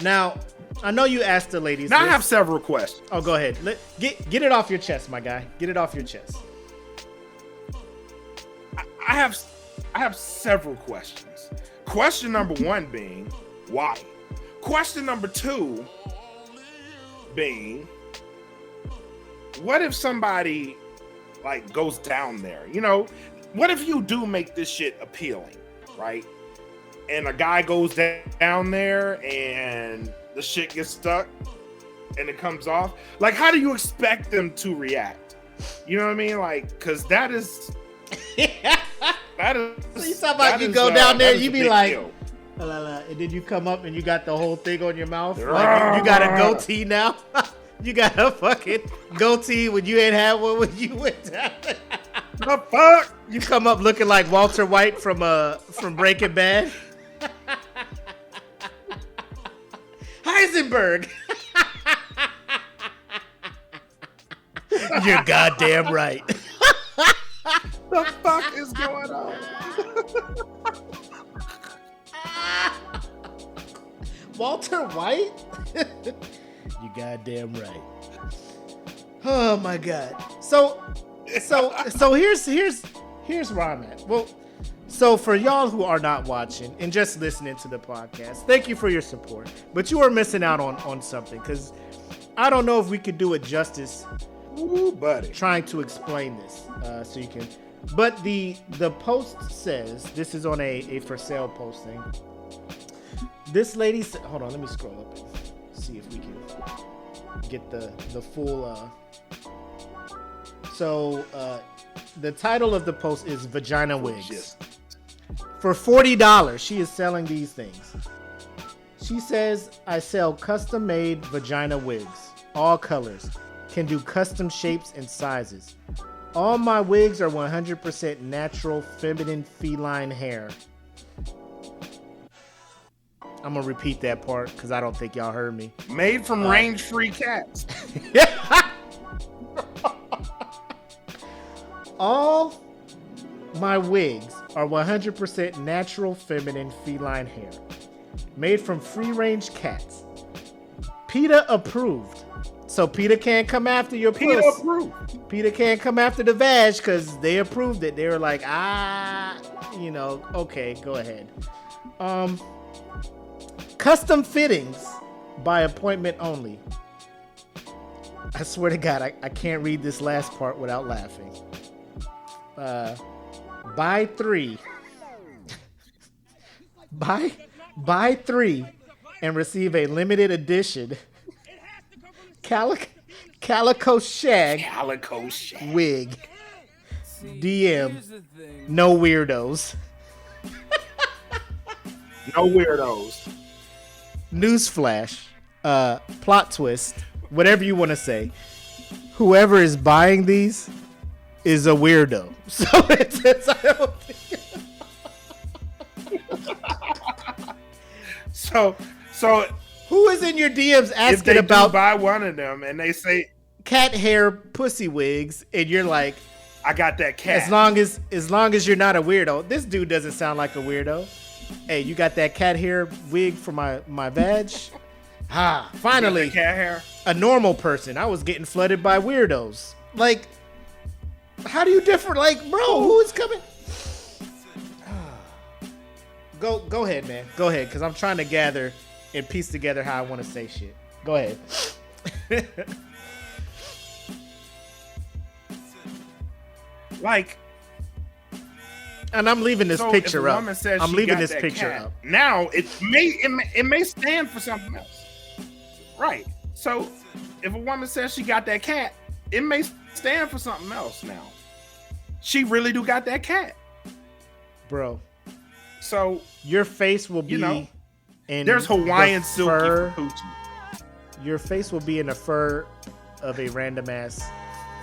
Now, I know you asked the ladies. now I this. have several questions. Oh, go ahead. Get it off your chest, my guy. Get it off your chest. I have several questions. Question number one being, why? Question number two being, what if somebody like goes down there? You know, what if you do make this shit appealing, right? And a guy goes down there and the shit gets stuck and it comes off. Like, how do you expect them to react? You know what I mean? Like, because that is. That is. So you talking about that you is, go down there, that is you a be big like, deal. la, la, la, and then you come up and you got the whole thing on your mouth. Like you got a goatee now. You got a fucking goatee when you ain't had one when you went down there. The fuck? You come up looking like Walter White from Breaking Bad. Heisenberg. You're goddamn right. The fuck is going on? Walter White? You goddamn right. Oh my god. So here's where I'm at. Well, so for y'all who are not watching and just listening to the podcast, thank you for your support. But you are missing out on something, because I don't know if we could do it justice. Ooh, buddy. Trying to explain this so you can. But the post says, this is on a for sale posting. This lady said, hold on, let me scroll up and see if we can get the full. So the title of the post is Vagina Wigs. For $40, she is selling these things. She says, I sell custom made vagina wigs, all colors, can do custom shapes and sizes. All my wigs are 100% natural, feminine, feline hair. I'm gonna repeat that part because I don't think y'all heard me. Made from range-free cats. All my wigs are 100% natural, feminine, feline hair. Made from free-range cats. PETA approved. So PETA can't come after your PETA puss. approved. PETA can't come after the vag because they approved it. They were like, okay, go ahead. Custom fittings by appointment only. I swear to God, I can't read this last part without laughing. Buy three. Buy three and receive a limited edition Calico Shag wig. DM. No weirdos. No weirdos. Newsflash. Plot twist. Whatever you want to say. Whoever is buying these is a weirdo. So it's I don't think... So who is in your DMs if asking they about do buy one of them and they say cat hair pussy wigs, and you're like, I got that cat. as long as you're not a weirdo. This dude doesn't sound like a weirdo. Hey, you got that cat hair wig for my vag? Finally, cat hair. a normal person. I was getting flooded by weirdos. Like, how do you differ? Like, bro, who is coming? Go ahead, man. Go ahead, because I'm trying to gather and piece together how I want to say shit. Go ahead. Like, and I'm leaving this so picture if a up. woman says I'm she leaving got this that picture cat, up. Now it may stand for something else. Right. So if a woman says she got that cat, it may stand for something else now. She really do got that cat, bro. So your face will be, in there's Hawaiian the silky fur. for Poochie. Your face will be in the fur of a random ass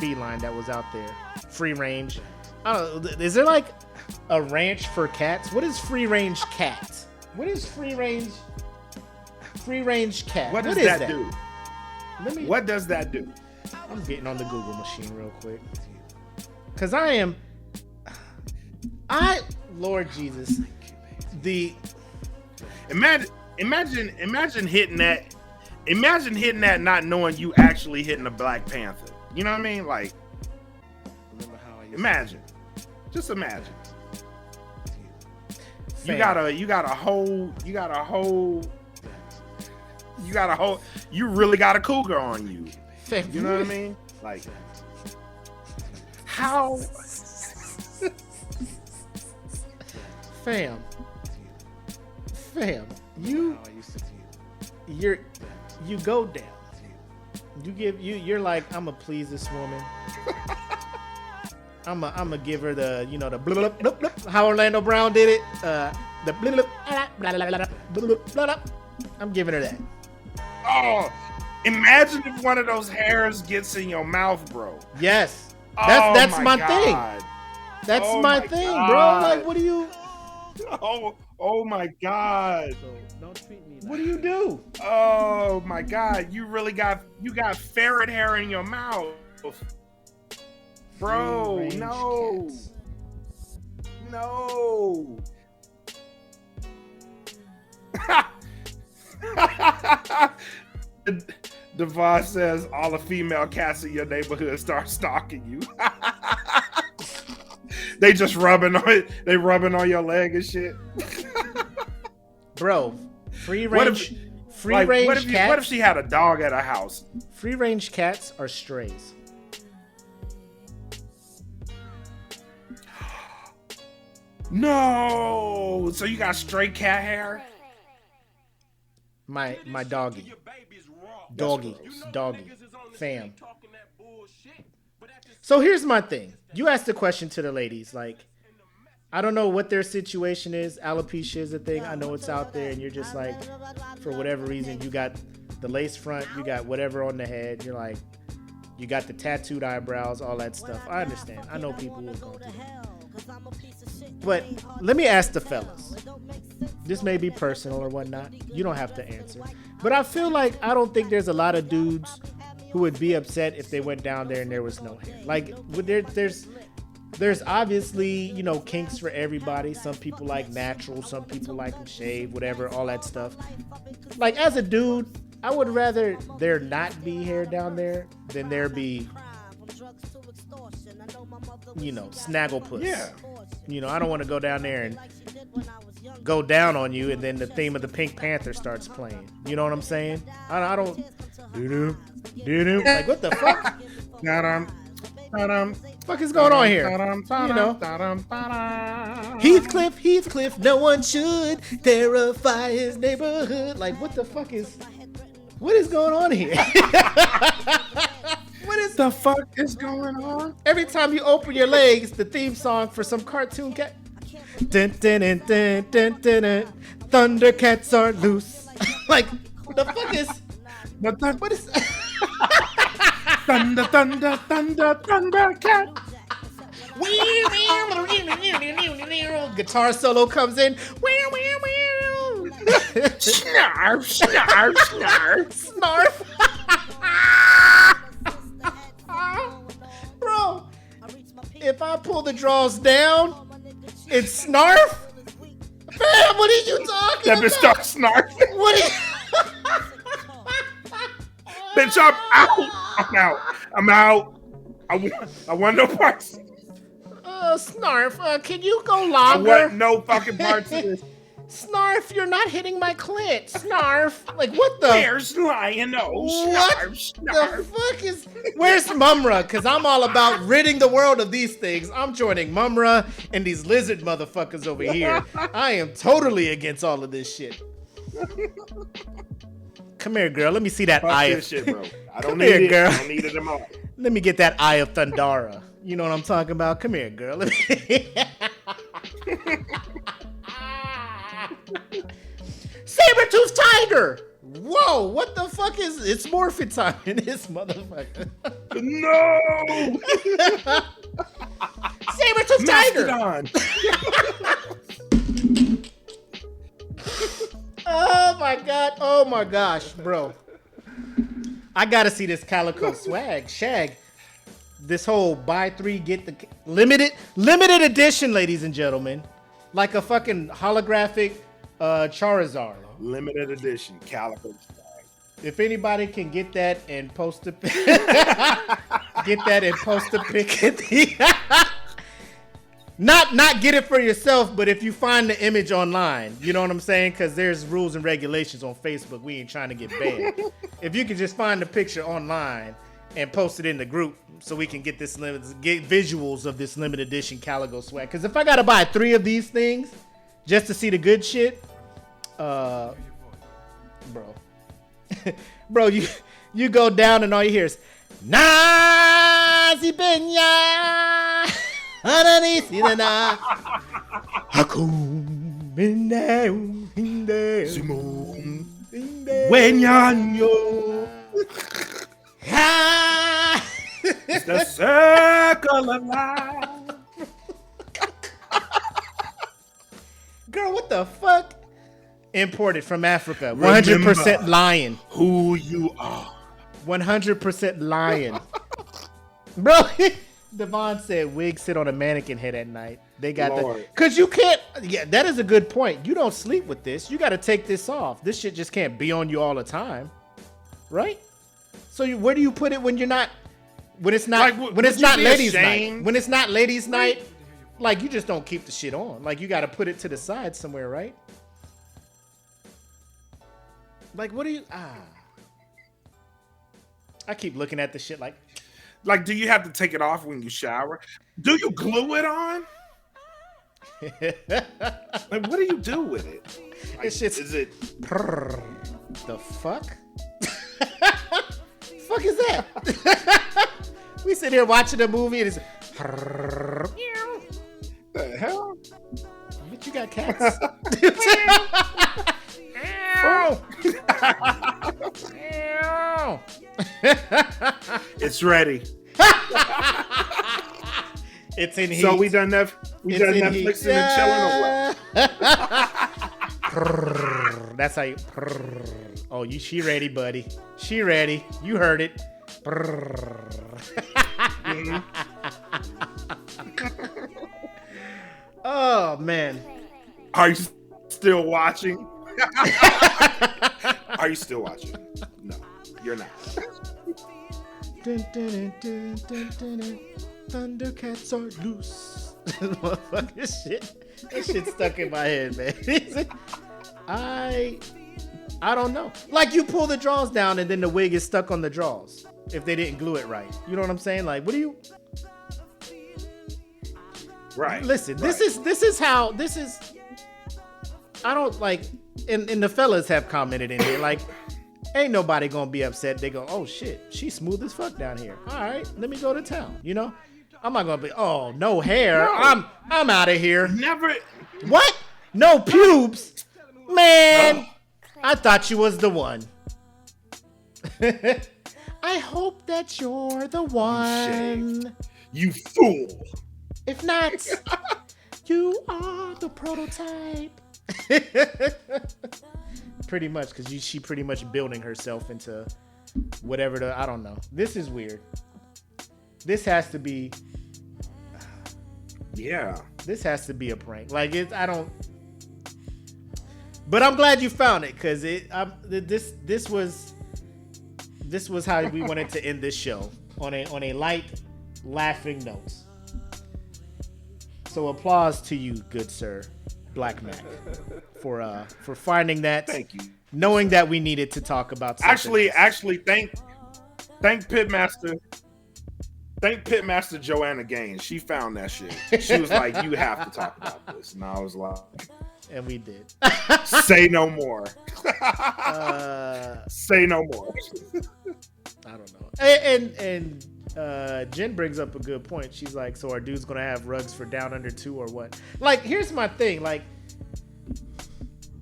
feline that was out there, free range. I don't know. Is there like a ranch for cats? What is free range cat? What is free range? Free range cat. What does is that do? What does that do? I'm getting on the Google machine real quick. Cause Lord Jesus, imagine hitting that. Imagine hitting that, not knowing you actually hitting a Black Panther. You know what I mean? Like, imagine, just imagine. You really got a cougar on you. You know what I mean? Like, how? Fam, you go down. You're like, I'm gonna please this woman. I'm gonna give her the, the blip, blip, blip, how Orlando Brown did it. The blip, blip, blip, blip. I'm giving her that. Oh, imagine if one of those hairs gets in your mouth, bro. Yes, that's my God. thing. That's my thing, God. bro. Like, what do you? Oh my God. Don't treat me. What do you do? Oh my God. You got ferret hair in your mouth. Bro, no. Cats. No. Devon says all the female cats in your neighborhood start stalking you. They just rubbing on your leg and shit. Bro, free range cats. What if she had a dog at her house? Free range cats are strays. No. So you got stray cat hair? My doggy, fam. So here's my thing. You asked the question to the ladies, like, I don't know what their situation is. Alopecia is a thing. I know it's out there, and you're just like, for whatever reason, you got the lace front, you got whatever on the head. You're like, you got the tattooed eyebrows, all that stuff. I understand. I know people who are going through that. But let me ask the fellas. This may be personal or whatnot. You don't have to answer. But I feel like I don't think there's a lot of dudes who would be upset if they went down there and there was no hair. Like, there's obviously, kinks for everybody. Some people like natural, some people like them shaved, whatever, all that stuff. Like, as a dude, I would rather there not be hair down there than there be, snagglepuss. Yeah. I don't want to go down there and go down on you and then the theme of the Pink Panther starts playing. You know what I'm saying? I don't. Doo-doo. Like, what the fuck? Fuck is going on here? Heathcliff, no one should terrify his neighborhood. Like, what is going on here? What is the fuck is going on? Every time you open your legs, the theme song for some cartoon cat. Dun, dun, dun, dun, dun, dun, dun. Thundercats are loose. Like, the fuck is? What is? Thunder, cat. Guitar solo comes in. Snarf. Snarf. Bro, if I pull the draws down, it's Snarf? Man, what are you talking about? That bitch start snarfing. What is... Bitch, I'm out. I want no parts. Snarf, can you go I longer? want no fucking parts of this. Snarf, you're not hitting my clit. Snarf. Like, what the? Where's Lion? What Snarf. the fuck is... Where's Mumra? Because I'm all about ridding the world of these things. I'm joining Mumra and these lizard motherfuckers over here. I am totally against all of this shit. Come here, girl. Let me see that Fuck eye. this shit, bro. I don't Come need here, it. girl. I don't need it anymore. Let me get that eye of Thundara. You know what I'm talking about? Come here, girl. Let me... Saber-toothed tiger. Whoa, what the fuck is it's morphin time in this motherfucker? No. Saber-toothed tiger. Mastodon. Oh my gosh, bro. I gotta see this calico swag. Shag. This whole buy three, get the limited edition, ladies and gentlemen. Like a fucking holographic Charizard. Limited edition calico swag. If anybody can get that and post a pic at the not get it for yourself, but if you find the image online, you know what I'm saying? Because there's rules and regulations on Facebook. We ain't trying to get banned. If you can just find the picture online and post it in the group so we can get get visuals of this limited edition calico swag. Because if I gotta buy 3 of these things just to see the good shit, bro, you go down and all you hear is Nazi Benya. It's the circle of life. Girl, what the fuck? Imported from Africa. 100% lion. Who you are. 100% lion. Bro, Devon said wigs sit on a mannequin head at night. They got Lord. that. Because you can't. Yeah, that is a good point. You don't sleep with this. You got to take this off. This shit just can't be on you all the time. Right? So where do you put it when you're not. When it's not, Like, when it's not ladies' ashamed? night. When it's not ladies' night, like you just don't keep the shit on. Like you got to put it to the side somewhere, right? Like what do you? I keep looking at the shit like. Like, do you have to take it off when you shower? Do you glue it on? Like, what do you do with it? Like, This shit's- is it? The fuck? Fuck is that? We sit here watching a movie and it's. The hell? Bitch, you got cats. It's ready. It's in heat. So we done that. We It's done in Netflix heat. and chilling or what? That's how you. Oh, she ready, buddy. She ready. You heard it. Oh man. Are you still watching? Are you still watching? No, you're not. Dun, dun, dun, dun, dun, dun. Thundercats are loose. Motherfucking shit. That shit stuck in my head, man. I don't know. Like you pull the drawers down and then the wig is stuck on the drawers if they didn't glue it right. You know what I'm saying? Like, what do you? Right. Listen, right. this is how this is. I don't like, and the fellas have commented in here like, ain't nobody gonna be upset. They go, oh shit, she's smooth as fuck down here. All right, let me go to town. You know, I'm not gonna be, oh no hair. No. I'm out of here. Never. What? No pubes, man. I thought you was the one. I hope that you're the one. You fool. If not, you are the prototype. Pretty much, because she pretty much building herself into whatever I don't know. This is weird. This has to be. Yeah. This has to be a prank. Like I don't. But I'm glad you found it, because this was how we wanted to end this show on a light, laughing note. So applause to you, good sir, Black Mac, for finding that. Thank you. Knowing that we needed to talk about something. Actually, thank Pitmaster. Thank Pitmaster Joanna Gaines. She found that shit. She was like, "You have to talk about this," and I was like, And we did. Say no more. Say no more. I don't know. And Jen brings up a good point. She's like, so are dudes gonna have rugs for down under 2 or what? Like, here's my thing. Like,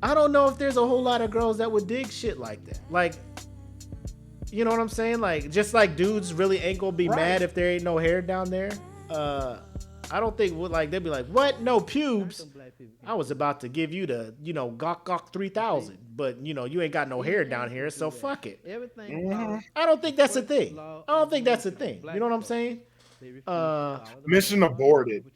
I don't know if there's a whole lot of girls that would dig shit like that. Like, you know what I'm saying? Like, just like dudes really ain't gonna be mad if there ain't no hair down there. I don't think like they'd be like, what? No pubes? I was about to give you the, gawk 3000, but you ain't got no hair down here, so fuck it. I don't think that's a thing. I don't think that's a thing. You know what I'm saying? Mission aborted.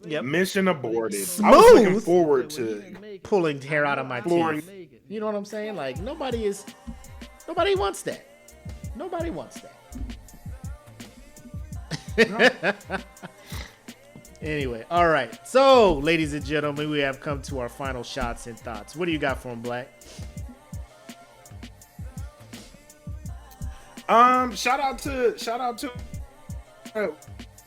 Yep. Mission aborted. Smooth. I was looking forward to pulling hair out of my teeth. You know what I'm saying? Like, nobody wants that. Nobody wants that. Anyway, all right. So, ladies and gentlemen, we have come to our final shots and thoughts. What do you got for him, Black? Shout out to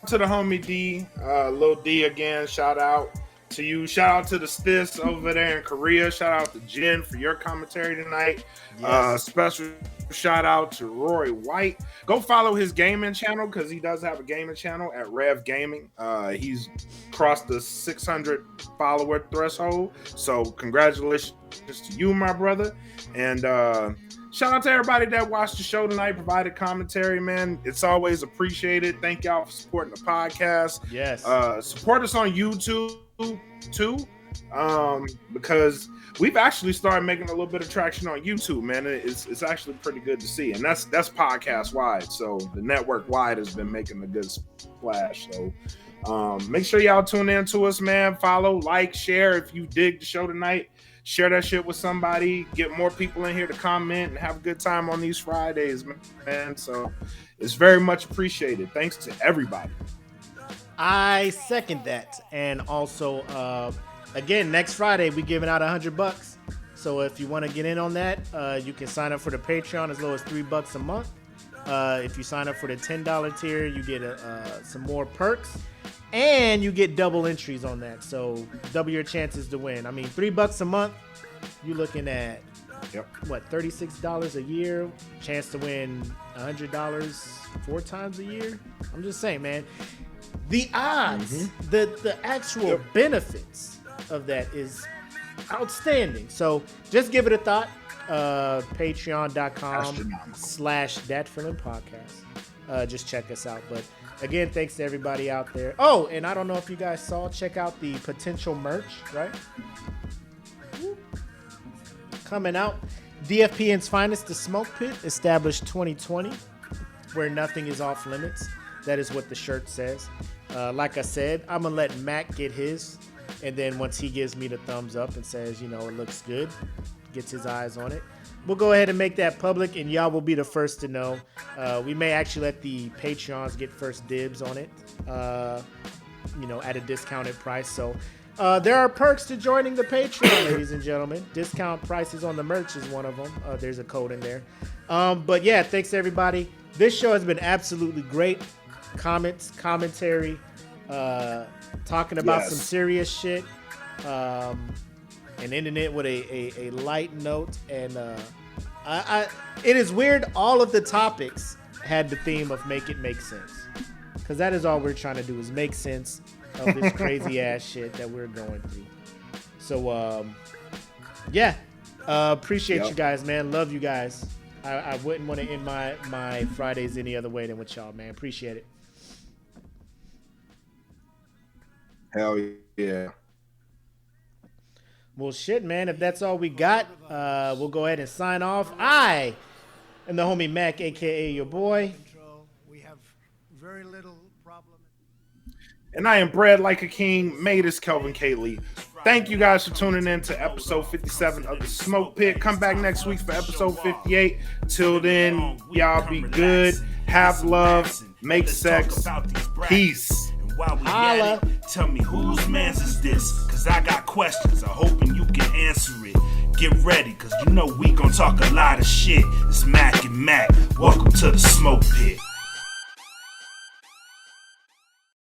the homie D, Lil D again. Shout out to you. Shout out to the Stis over there in Korea. Shout out to Jen for your commentary tonight. Yes. Special shout out to Roy White. Go follow his gaming channel because he does have a gaming channel at Rev Gaming. He's crossed the 600 follower threshold. So congratulations to you, my brother. And shout out to everybody that watched the show tonight, provided commentary, man. It's always appreciated. Thank y'all for supporting the podcast. Yes. Support us on YouTube too, because we've actually started making a little bit of traction on YouTube, man. It's actually pretty good to see, and that's podcast wide. So the network wide has been making a good splash. So make sure y'all tune in to us, man. Follow, like, share. If you dig the show tonight, share that shit with somebody. Get more people in here to comment and have a good time on these Fridays, man. So it's very much appreciated. Thanks to everybody. I second that. And also, again, next Friday, we giving out $100. So if you want to get in on that, you can sign up for the Patreon as low as $3 a month. If you sign up for the $10 tier, you get some more perks. And you get double entries on that. So double your chances to win. I mean, $3 a month, you're looking at, what, $36 a year? Chance to win $100 4 times a year? I'm just saying, man. The odds, the actual benefits of that is outstanding. So just give it a thought. Patreon.com/thatfeelingpodcast. Just check us out. But again, thanks to everybody out there. Oh, and I don't know if you guys saw, check out the potential merch, right? Coming out. DFPN's finest, the Smoke Pit, established 2020, where nothing is off limits. That is what the shirt says. Like I said, I'm going to let Mac get his. And then once he gives me the thumbs up and says, it looks good, gets his eyes on it, we'll go ahead and make that public, and y'all will be the first to know. We may actually let the Patreons get first dibs on it, at a discounted price. So there are perks to joining the Patreon, ladies and gentlemen. Discount prices on the merch is one of them. There's a code in there. But yeah, thanks to everybody. This show has been absolutely great. Comments, commentary, talking about some serious shit, and ending it with a light note. And it is weird. All of the topics had the theme of make it make sense, because that is all we're trying to do, is make sense of this crazy ass shit that we're going through. So appreciate you guys, man. Love you guys. I wouldn't want to end my Fridays any other way than with y'all, man. Appreciate it. Hell yeah. Well, shit, man. If that's all we got, we'll go ahead and sign off. I am the homie Mac, a.k.a. your boy. We have very little problem. And I am bred like a king, made as Kelvin Cayley. Thank you guys for tuning in to episode 57 of The Smoke Pit. Come back next week for episode 58. Till then, y'all be good, have love, make sex, peace. While we at it, tell me whose man's is this? Cause I got questions, I'm hoping you can answer it. Get ready, cause we gon' talk a lot of shit. It's Makk and Mac, welcome to The Smoke Pit.